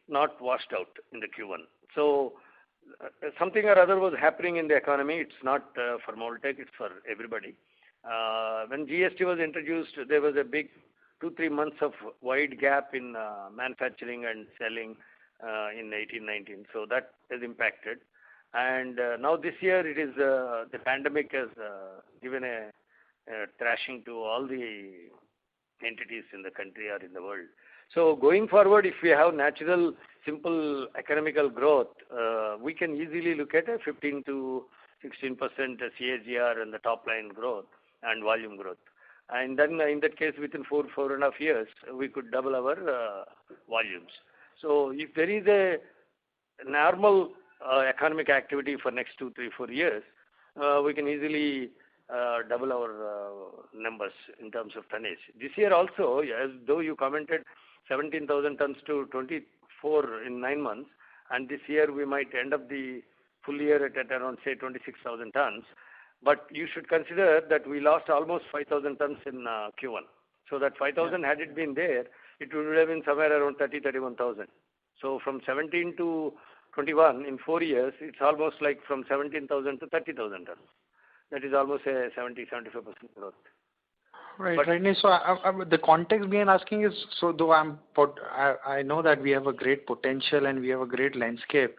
not washed out in the Q1. So something or other was happening in the economy. It's not for Moltech, it's for everybody. When GST was introduced, there was a big 2-3 months of wide gap in manufacturing and selling in 18-19. So that has impacted. And now this year, it is the pandemic has given a thrashing to all the entities in the country or in the world. So going forward, if we have natural, simple economical growth, we can easily look at a 15 to 16% CAGR and the top line growth and volume growth. And then in that case, within 4.5 years, we could double our volumes. So if there is a normal economic activity for next 2, 3, 4 years, we can easily double our numbers in terms of tonnage. This year also, as though you commented 17,000 tons to 24 in 9 months, and this year we might end up the full year at around, say, 26,000 tons. But you should consider that we lost almost 5,000 tons in Q1. So that 5,000 had it been there, it would have been somewhere around 31,000. So from 17 to 21 in 4 years, it's almost like from 17,000 to 30,000 tons. That is almost a 70-75% growth. Right. So the context behind asking is, so though I know that we have a great potential and we have a great landscape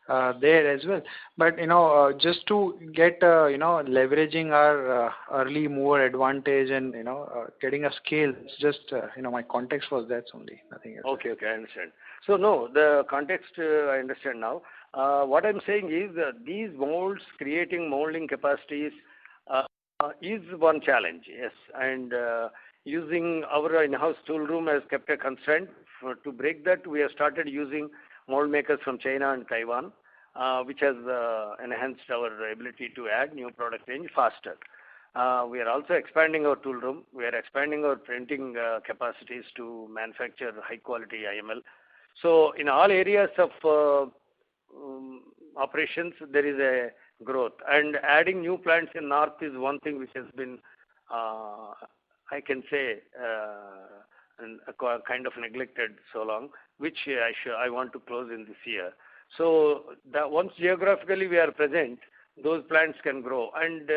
there as well, but just to get leveraging our early mover advantage and getting a scale, it's just my context was that only, nothing else. Okay, I understand. So no, the context I understand now. What I'm saying is these molds, creating molding capacities is one challenge, yes. And using our in-house tool room has kept a constraint. To break that, we have started using mold makers from China and Taiwan, which has enhanced our ability to add new product range faster. We are also expanding our tool room. We are expanding our printing capacities to manufacture high quality IML. So in all areas of operations, there is a growth. And adding new plants in North is one thing which has been, I can say, kind of neglected so long, which I want to close in this year. So that once geographically we are present, those plants can grow. And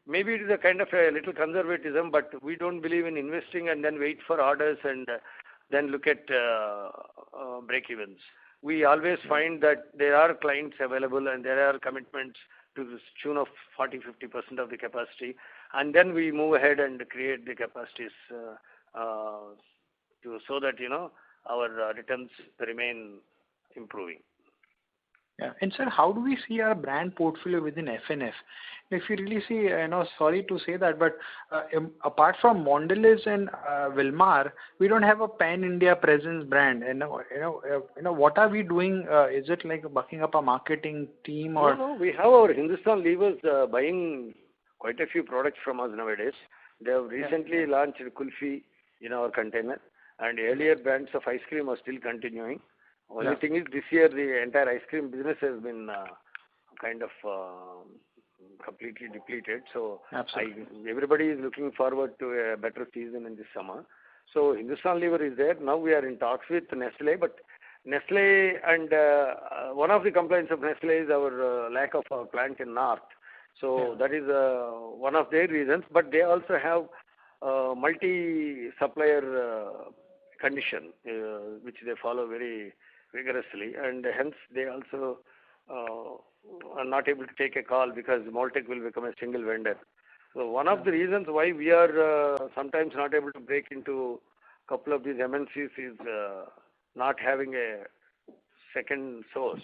maybe it is a kind of a little conservatism, but we don't believe in investing and then wait for orders and then look at break-evens. We always find that there are clients available and there are commitments to the tune of 40-50% of the capacity, and then we move ahead and create the capacities so that our returns remain improving. Yeah. And sir, how do we see our brand portfolio within FNF? If you really see, sorry to say that, but apart from Mondelez and Wilmar, we don't have a pan-India presence brand. And what are we doing? Is it like bucking up a marketing team or? No, we have our Hindustan Levers buying quite a few products from us nowadays. They have recently launched Kulfi in our container, and earlier brands of ice cream are still continuing. Only thing is this year the entire ice cream business has been kind of completely depleted. So everybody is looking forward to a better season in this summer. So Hindustan Lever is there. Now we are in talks with Nestle, but Nestle and one of the complaints of Nestle is our lack of our plant in North. So that is one of their reasons. But they also have multi-supplier condition, which they follow very rigorously, and hence they also are not able to take a call because Moltech will become a single vendor. So one of the reasons why we are sometimes not able to break into a couple of these MNCs is not having a second source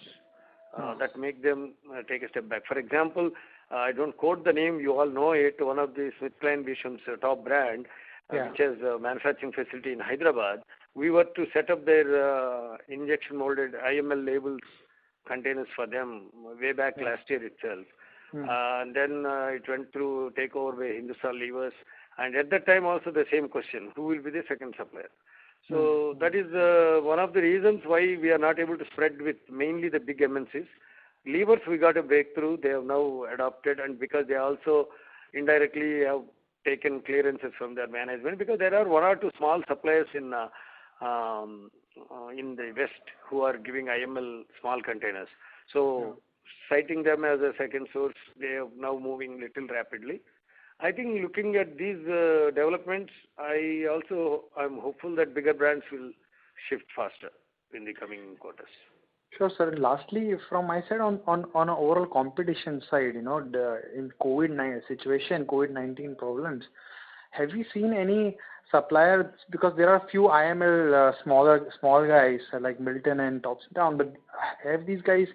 that make them take a step back. For example, I don't quote the name, you all know it, one of the SmithKline Beesham's top brand, which has a manufacturing facility in Hyderabad. We were to set up their injection molded IML labels containers for them way back last year itself. And then it went through takeover by Hindustan Levers. And at that time also the same question, who will be the second supplier? So that is one of the reasons why we are not able to spread with mainly the big MNCs. Levers, we got a breakthrough. They have now adopted, and because they also indirectly have taken clearances from their management, because there are one or two small suppliers in the West who are giving IML small containers. So citing them as a second source, they are now moving little rapidly. I think looking at these developments, I'm hopeful that bigger brands will shift faster in the coming quarters. Sure, sir. And lastly, from my side, on an overall competition side, in COVID-19 problems, have you seen any suppliers? Because there are few IML small guys like Milton and Topsy-Down, but have these guys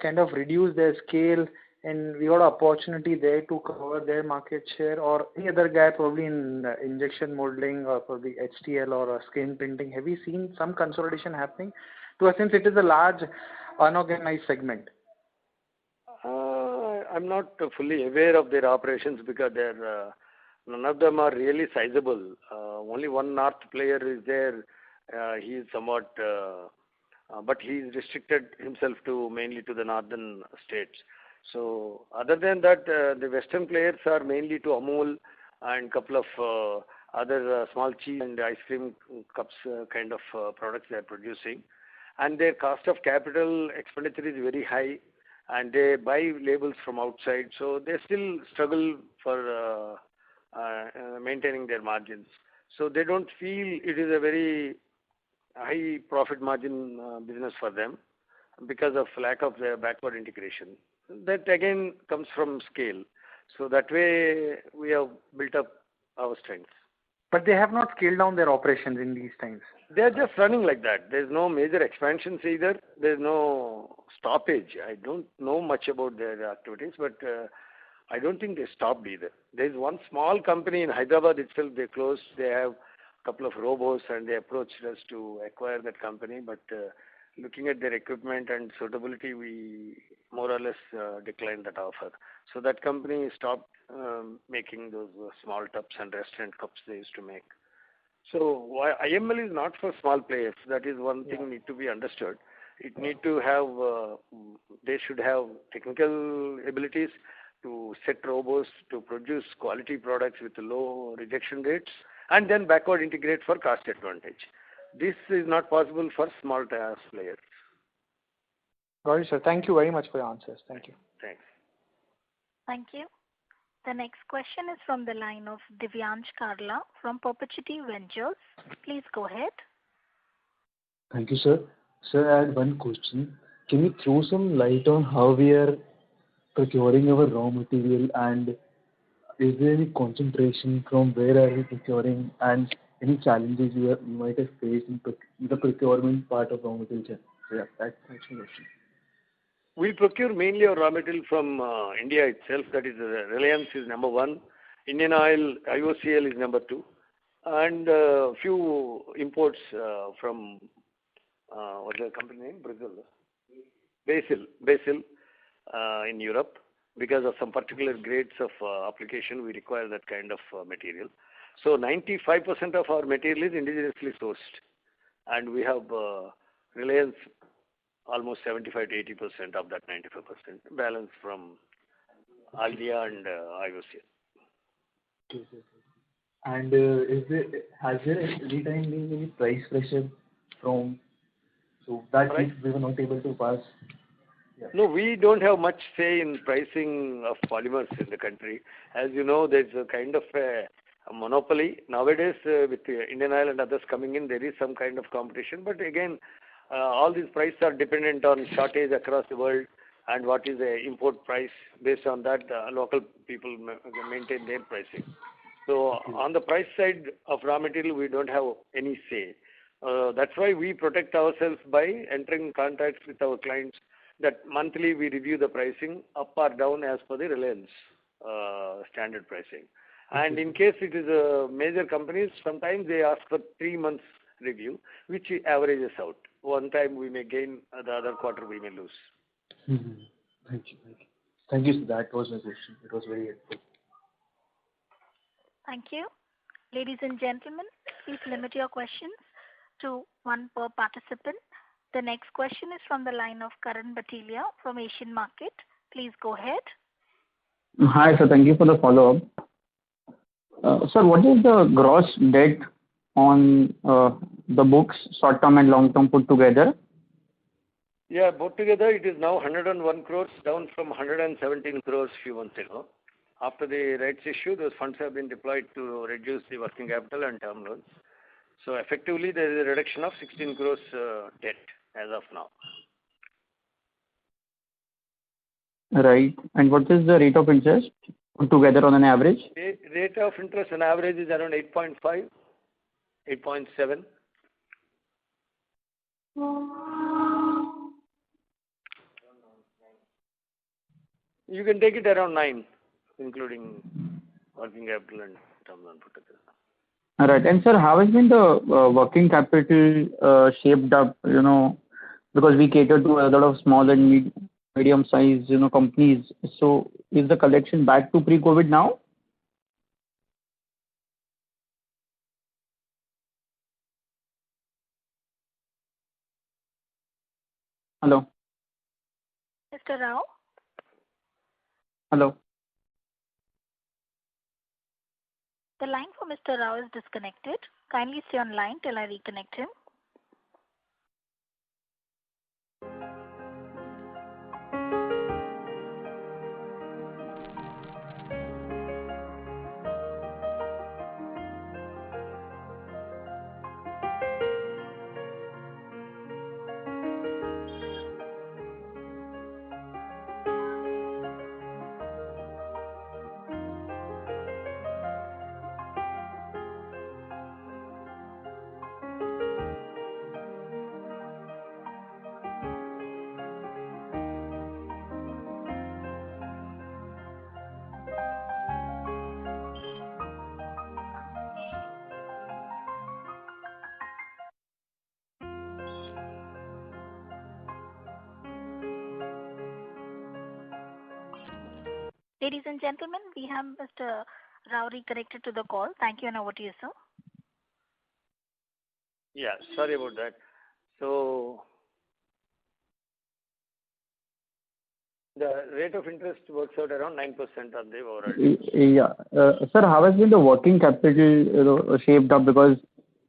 kind of reduced their scale, and we got an opportunity there to cover their market share, or any other guy probably in injection molding or probably HTL or screen printing? Have you seen some consolidation happening? Since it is a large unorganized segment. I'm not fully aware of their operations because none of them are really sizable. Only one North player is there. He is somewhat, but he is restricted himself to mainly to the northern states. So other than that, the Western players are mainly to Amul and couple of other small cheese and ice cream cups kind of products they are producing. And their cost of capital expenditure is very high, and they buy labels from outside, so they still struggle for maintaining their margins. So they don't feel it is a very high profit margin business for them because of lack of their backward integration. That again comes from scale. So that way we have built up our strengths. But they have not scaled down their operations in these times. They are just running like that. There's no major expansions either. There's no stoppage. I don't know much about their activities, but I don't think they stopped either. There's one small company in Hyderabad itself. They closed. They have a couple of robos, and they approached us to acquire that company. But looking at their equipment and suitability, we more or less declined that offer. So that company stopped making those small tubs and restaurant cups they used to make. So IML is not for small players. That is one thing need to be understood. It need to have, they should have technical abilities to set robots, to produce quality products with low rejection rates, and then backward integrate for cost advantage. This is not possible for small players. Got it, sir. Thank you very much for your answers. Thank you. Thanks. Thank you. The next question is from the line of Divyansh Karla from Perpetuity Ventures. Please go ahead. Thank you, sir. Sir, I had one question. Can you throw some light on how we are procuring our raw material, and is there any concentration from where are we procuring, and any challenges you might have faced in the procurement part of raw material? Yeah, that's my question. We procure mainly our raw material from India itself. That is, Reliance is number one. Indian Oil, IOCL is number two. And few imports from, what's the company name? Brazil. Basil in Europe. Because of some particular grades of application, we require that kind of material. So 95% of our material is indigenously sourced. And we have Reliance almost 75 to 80% of that 95%, balance from Aldia and IOCL. And has there any time been any price pressure from so that we were not able to pass? Yeah. No, we don't have much say in pricing of polymers in the country. As you know, there's a kind of a monopoly. Nowadays, with Indian Oil and others coming in, there is some kind of competition. But again, all these prices are dependent on shortage across the world and what is the import price. Based on that, local people maintain their pricing. So on the price side of raw material, we don't have any say. That's why we protect ourselves by entering contracts with our clients that monthly we review the pricing up or down as per the Reliance standard pricing. And in case it is major companies, sometimes they ask for 3 months review, which averages out. One time we may gain, the other quarter we may lose. Mm-hmm. Thank you. Thank you. That was my question. It was very helpful. Thank you. Ladies and gentlemen, please limit your questions to one per participant. The next question is from the line of Karan Bhatelia from Asian Market. Please go ahead. Hi, sir. Thank you for the follow-up. Sir, what is the gross debt on the books, short-term and long-term put together? Yeah, both together it is now 101 crores, down from 117 crores few months ago. After the rights issue, those funds have been deployed to reduce the working capital and term loans. So effectively, there is a reduction of 16 crores debt as of now. Right. And what is the rate of interest put together on an average? Rate of interest on average is around 8.5, 8.7. You can take it around 9, including working capital and term loan put together. All right. And sir, how has been the working capital shaped up, because we cater to a lot of small and medium-sized, companies. So is the collection back to pre-COVID now? Hello? Mr. Rao? Hello? The line for Mr. Rao is disconnected. Kindly stay on line till I reconnect him. Ladies and gentlemen, we have Mr. Rao reconnected to the call. Thank you and over to you, sir. Yeah, sorry about that. So the rate of interest works out around 9% on the overall. Yeah. Sir, how has been the working capital shaped up? Because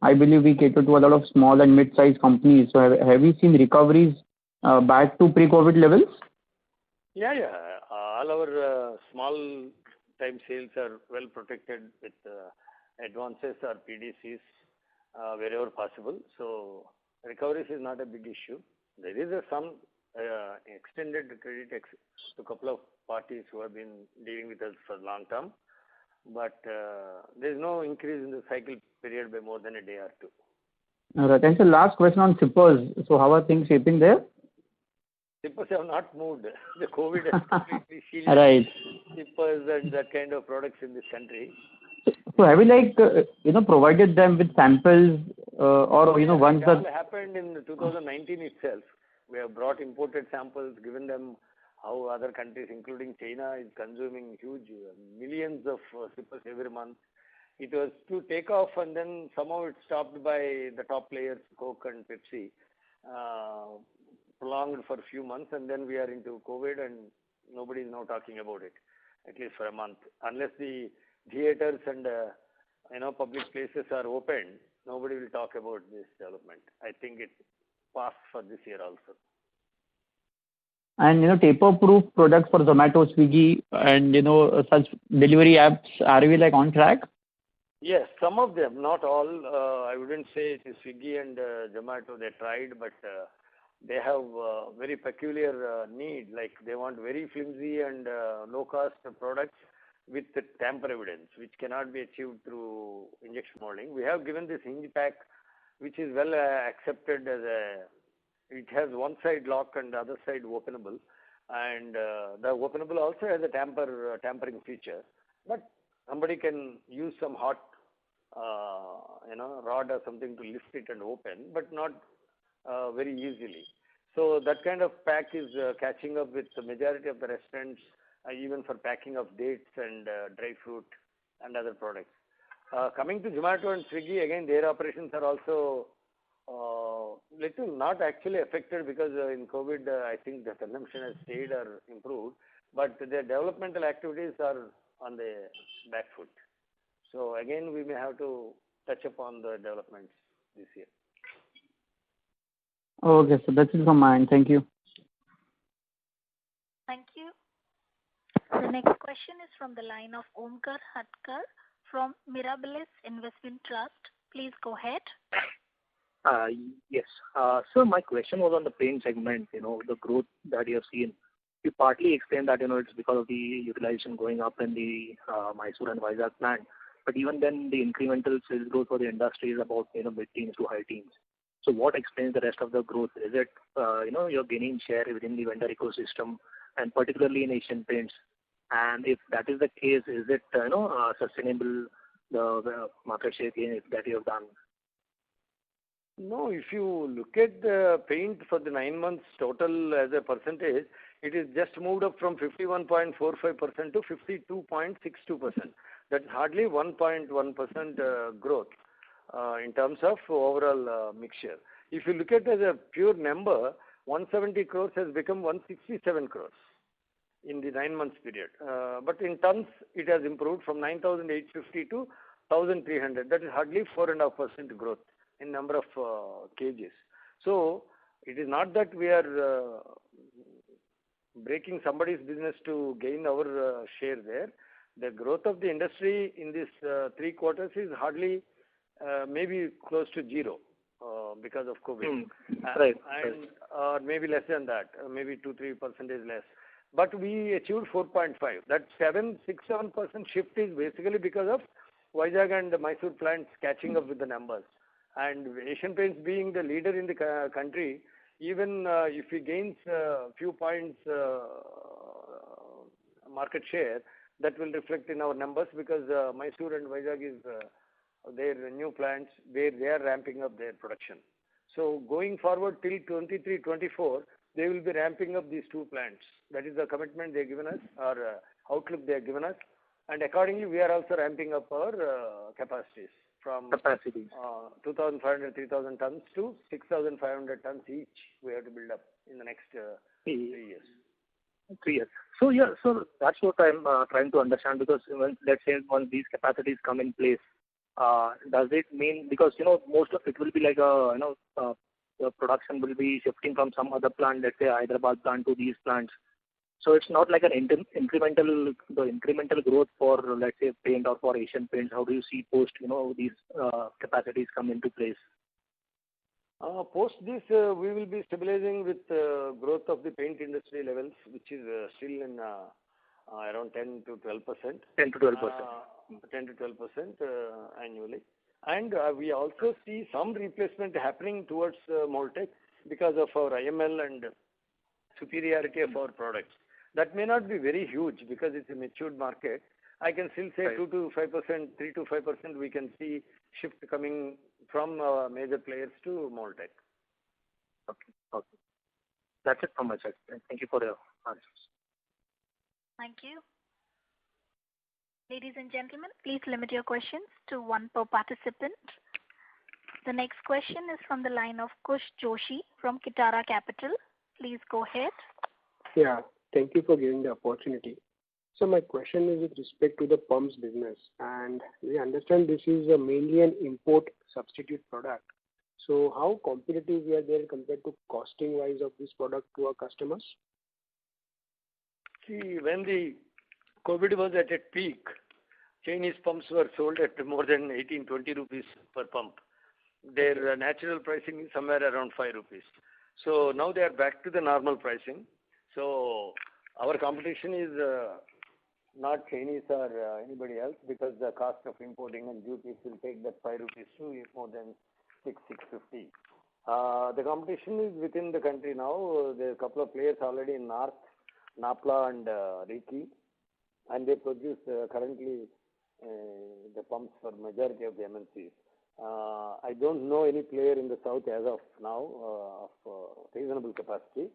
I believe we cater to a lot of small and mid-sized companies. So have we seen recoveries back to pre-COVID levels? Yeah. All our small time sales are well protected with advances or PDCs wherever possible. So recoveries is not a big issue. There is some extended credit to a couple of parties who have been dealing with us for long term. But there is no increase in the cycle period by more than a day or two. All right. And so last question on zippers. So how are things shaping there? Zippers have not moved. The COVID has completely sealed zippers and that kind of products in this country. So have you provided them with samples or once that happened in 2019 itself. We have brought imported samples, given them how other countries, including China, is consuming huge millions of zippers every month. It was to take off, and then somehow it stopped by the top players, Coke and Pepsi. Prolonged for a few months, and then we are into COVID, and nobody is now talking about it, at least for a month, unless the theaters and public places are open, nobody will talk about this development. I think it passed for this year also. And taper-proof products for Zomato, Swiggy, and such delivery apps, are we like on track? Yes, some of them, not all. I wouldn't say it is Swiggy and Zomato. They tried, but they have very peculiar need. Like they want very flimsy and low-cost products with the tamper evidence, which cannot be achieved through injection molding. We have given this hinge pack, which is well accepted as it has one side lock and the other side openable, and the openable also has a tampering feature. But somebody can use some hot, rod or something to lift it and open, but not very easily. So that kind of pack is catching up with the majority of the restaurants, even for packing of dates and dry fruit and other products. Coming to Zomato and Swiggy, again, their operations are also little not actually affected because in COVID, I think the consumption has stayed or improved, but their developmental activities are on the back foot. So again, we may have to touch upon the developments this year. Okay, so that's it from my end. Thank you. Thank you. The next question is from the line of Omkar Hatkar from Mirabilis Investment Trust. Please go ahead. Yes. So my question was on the paint segment, the growth that you have seen. You partly explained that, it's because of the utilization going up in the Mysore and Vizag plant. But even then, the incremental sales growth for the industry is about, mid-teens to high teens. So what explains the rest of the growth? Is it, you're gaining share within the vendor ecosystem and particularly in Asian Paints? And if that is the case, is it, sustainable, the market share gain that you have done? No, if you look at the paint for the 9 months total as a percentage, it is just moved up from 51.45% to 52.62%. That's hardly 1.1% growth in terms of overall mixture. If you look at it as a pure number, 170 crores has become 167 crores in the 9 months period. But in tons, it has improved from 9,850 to 1,300. That is hardly 4.5% growth in number of kgs. So it is not that we are breaking somebody's business to gain our share there. The growth of the industry in these 3 quarters is hardly maybe close to zero because of COVID. Or maybe less than that, maybe 2-3% less. But we achieved 4.5. That 6-7% shift is basically because of Vizag and the Mysore plants catching up with the numbers. And Asian Paints being the leader in the country, even if he gains a few points market share, that will reflect in our numbers because Mysore and Vizag is their new plants where they are ramping up their production. So going forward till 23-24, they will be ramping up these 2 plants. That is the commitment they have given us, or outlook they have given us. And accordingly, we are also ramping up our capacities from 2,500, 3,000 tons to 6,500 tons each. We have to build up in the next 3 years. 3 years. So yeah, so that's what I'm trying to understand, because let's say once these capacities come in place, does it mean, because most of it will be like the production will be shifting from some other plant, let's say Hyderabad plant, to these plants. So it's not like an incremental growth for, let's say, paint or for Asian Paints. How do you see post these capacities come into place? Post this, we will be stabilizing with growth of the paint industry levels, which is still in around 10 to 12%. 10 to 12%. 10 to 12% annually. And we also see some replacement happening towards Moltech because of our IML and superiority of our products. That may not be very huge because it's a matured market. I can still say 2 to 5%, 3 to 5% we can see shift coming from major players to Moltech. Okay. That's it from my side. Thank you for your answers. Thank you. Ladies and gentlemen, please limit your questions to 1 per participant. The next question is from the line of Kush Joshi from Kitara Capital. Please go ahead. Yeah, thank you for giving the opportunity. So my question is with respect to the pumps business, and we understand this is mainly an import substitute product. So how competitive we are there compared to costing wise of this product to our customers? See, when the COVID was at its peak, Chinese pumps were sold at more than 18-20 rupees per pump. Their natural pricing is somewhere around 5 rupees. So now they are back to the normal pricing. So our competition is not Chinese or anybody else, because the cost of importing and duties will take that 5 rupees to more than 6.50. The competition is within the country now. There are a couple of players already in North, Napla and Riki, and they produce currently the pumps for majority of the MNCs. I don't know any player in the south as of now of reasonable capacity.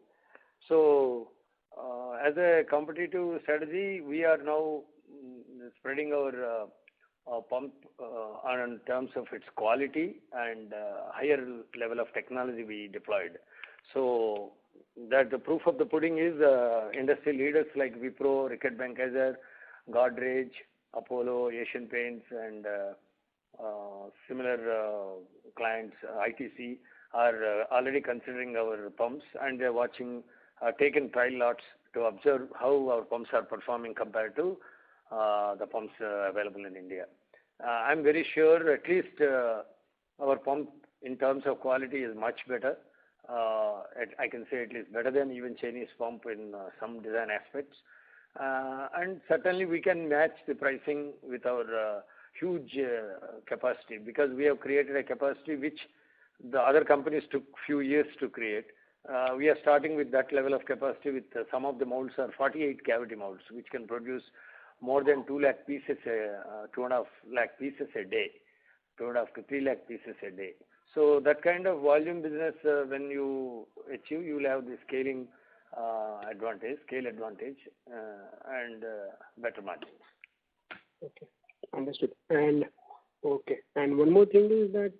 So as a competitive strategy, we are now spreading our pump on terms of its quality and higher level of technology we deployed. So that the proof of the pudding is industry leaders like Wipro, Reckitt Benckiser, Godrej, Apollo, Asian Paints, and similar clients, ITC, are already considering our pumps, and they're watching, taken trial lots to observe how our pumps are performing compared to the pumps available in India. I'm very sure at least our pump in terms of quality is much better. I can say at least better than even Chinese pump in some design aspects. And certainly we can match the pricing with our huge capacity, because we have created a capacity which the other companies took few years to create. We are starting with that level of capacity with some of the molds are 48 cavity molds, which can produce more than 2 lakh pieces, 2.5 lakh pieces a day, 2.5 to 3 lakh pieces a day. So that kind of volume business, when you achieve, you will have the scaling advantage, and better margins. Okay, understood. And okay, and one more thing is that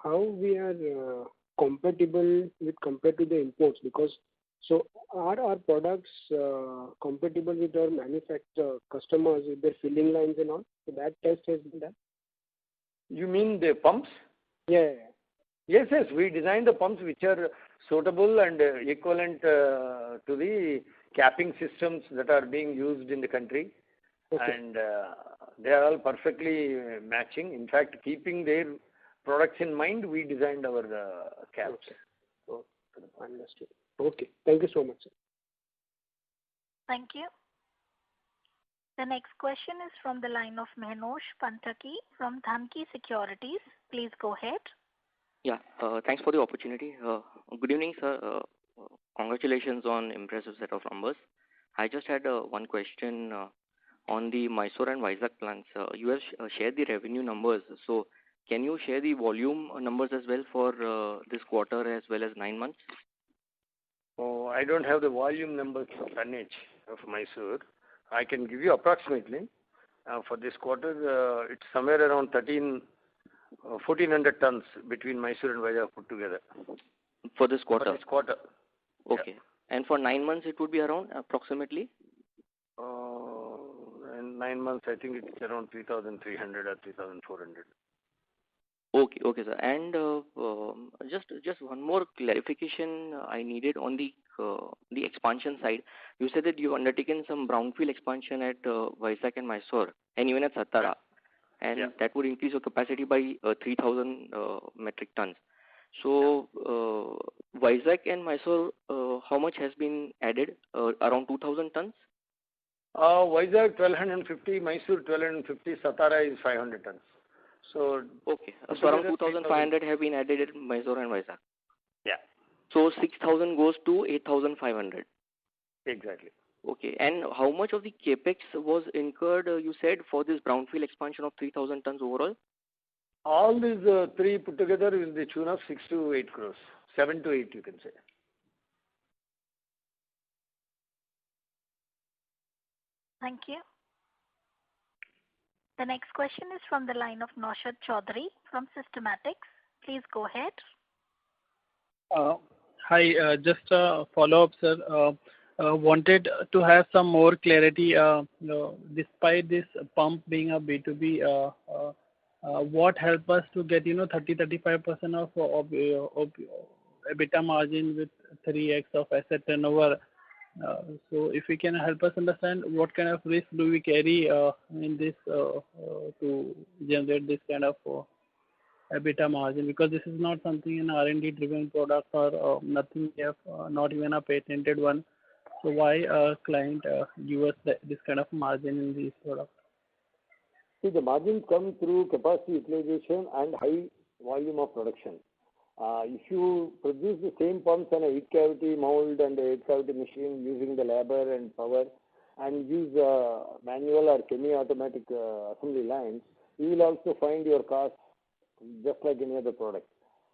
how we are compatible with compared to the imports, because so are our products compatible with our manufacturer customers with their filling lines and all? So that test has been done. You mean the pumps? Yeah. Yes, we designed the pumps which are suitable and equivalent to the capping systems that are being used in the country. Okay. And they are all perfectly matching. In fact, keeping their products in mind, we designed our caps. Okay. Understood. Okay. Thank you so much, sir. Thank you. The next question is from the line of Mehnosh Pantaki from Dhanki Securities. Please go ahead. Yeah, thanks for the opportunity. Good evening, sir. Congratulations on impressive set of numbers. I just had one question on the Mysore and Vizag plants. You have shared the revenue numbers. So can you share the volume numbers as well for this quarter as well as 9 months? Oh, I don't have the volume numbers of tonnage of Mysore. I can give you approximately. For this quarter, it's somewhere around 1,400 tons between Mysore and Vizag put together. For this quarter? For this quarter. Okay. Yeah. And for 9 months, it would be around approximately? In 9 months, I think it's around 3,300 or 3,400. Okay, sir. And just one more clarification I needed on the expansion side. You said that you've undertaken some brownfield expansion at Vizag and Mysore, and even at Satara, and that would increase your capacity by 3,000 metric tons. So Vizag and Mysore, how much has been added? Around 2,000 tons? Vizag 1,250, Mysore 1,250, Satara is 500 tons. So okay, so around 2,500 have been added in Mysore and Vizag. Yeah. So 6,000 goes to 8,500. Exactly. Okay, and how much of the capex was incurred? You said for this brownfield expansion of 3,000 tons overall. All these three put together is the tune of 6 to 8 crores, 7 to 8 you can say. Thank you. The next question is from the line of Naushad Chaudhary from Systematics. Please go ahead. Hi, just a follow-up, sir. wanted to have some more clarity. Despite this pump being a B2B, what helped us to get 30-35% of EBITDA margin with 3x of asset turnover? So if you can help us understand what kind of risk do we carry in this to generate this kind of EBITDA margin, because this is not something an R&D driven product or nothing we have, not even a patented one. So why a client give us this kind of margin in these products? See, the margin come through capacity utilization and high volume of production. If you produce the same pumps on a 8-cavity mold and a 8-cavity machine using the labor and power and use manual or semi-automatic assembly lines, you will also find your cost just like any other product.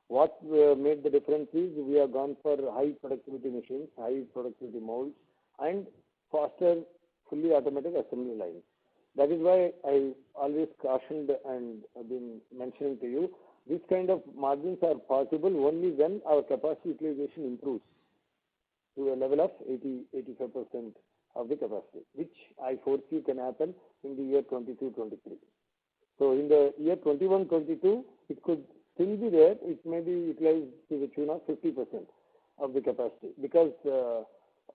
What made the difference is we have gone for high productivity machines, high productivity molds, and faster, fully automatic assembly lines. That is why I always cautioned and have been mentioning to you, this kind of margins are possible only when our capacity utilization improves to a level of 80-85% of the capacity, which I foresee can happen in the year 22-23. So in the year 21-22, it could still be there. It may be utilized to the tune of 50% of the capacity, because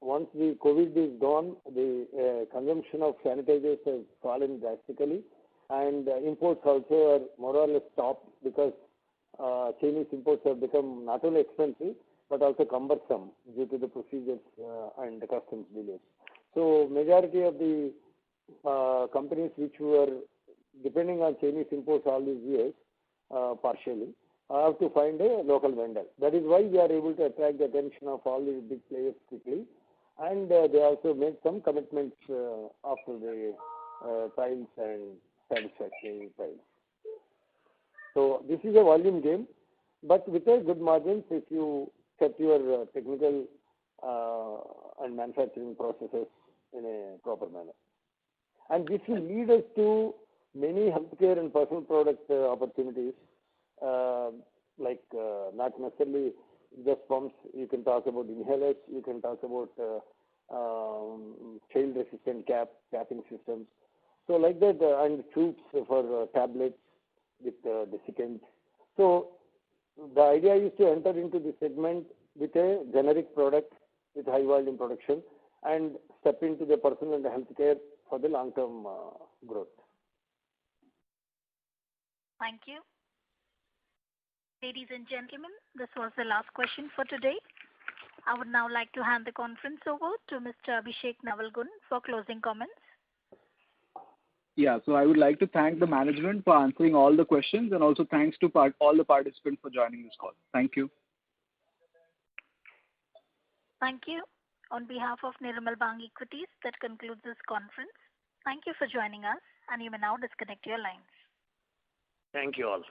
once the COVID is gone, the consumption of sanitizers has fallen drastically, and imports also are more or less stopped because Chinese imports have become not only expensive but also cumbersome due to the procedures and the customs delays. So majority of the companies which were depending on Chinese imports all these years, partially, have to find a local vendor. That is why we are able to attract the attention of all these big players quickly, and they also made some commitments after the trials and satisfactory trials. So this is a volume game, but with a good margins if you set your technical and manufacturing processes in a proper manner. And this will lead us to many healthcare and personal product opportunities, like not necessarily just pumps. You can talk about inhalers, you can talk about child-resistant capping systems. So like that, and tubes for tablets with desiccants. So the idea is to enter into this segment with a generic product with high volume production and step into the personal and healthcare for the long-term growth. Thank you. Ladies and gentlemen, this was the last question for today. I would now like to hand the conference over to Mr. Abhishek Navalgund for closing comments. Yeah, so I would like to thank the management for answering all the questions, and also thanks to all the participants for joining this call. Thank you. Thank you. On behalf of Nirmal Bang Equities, that concludes this conference. Thank you for joining us, and you may now disconnect your lines. Thank you all.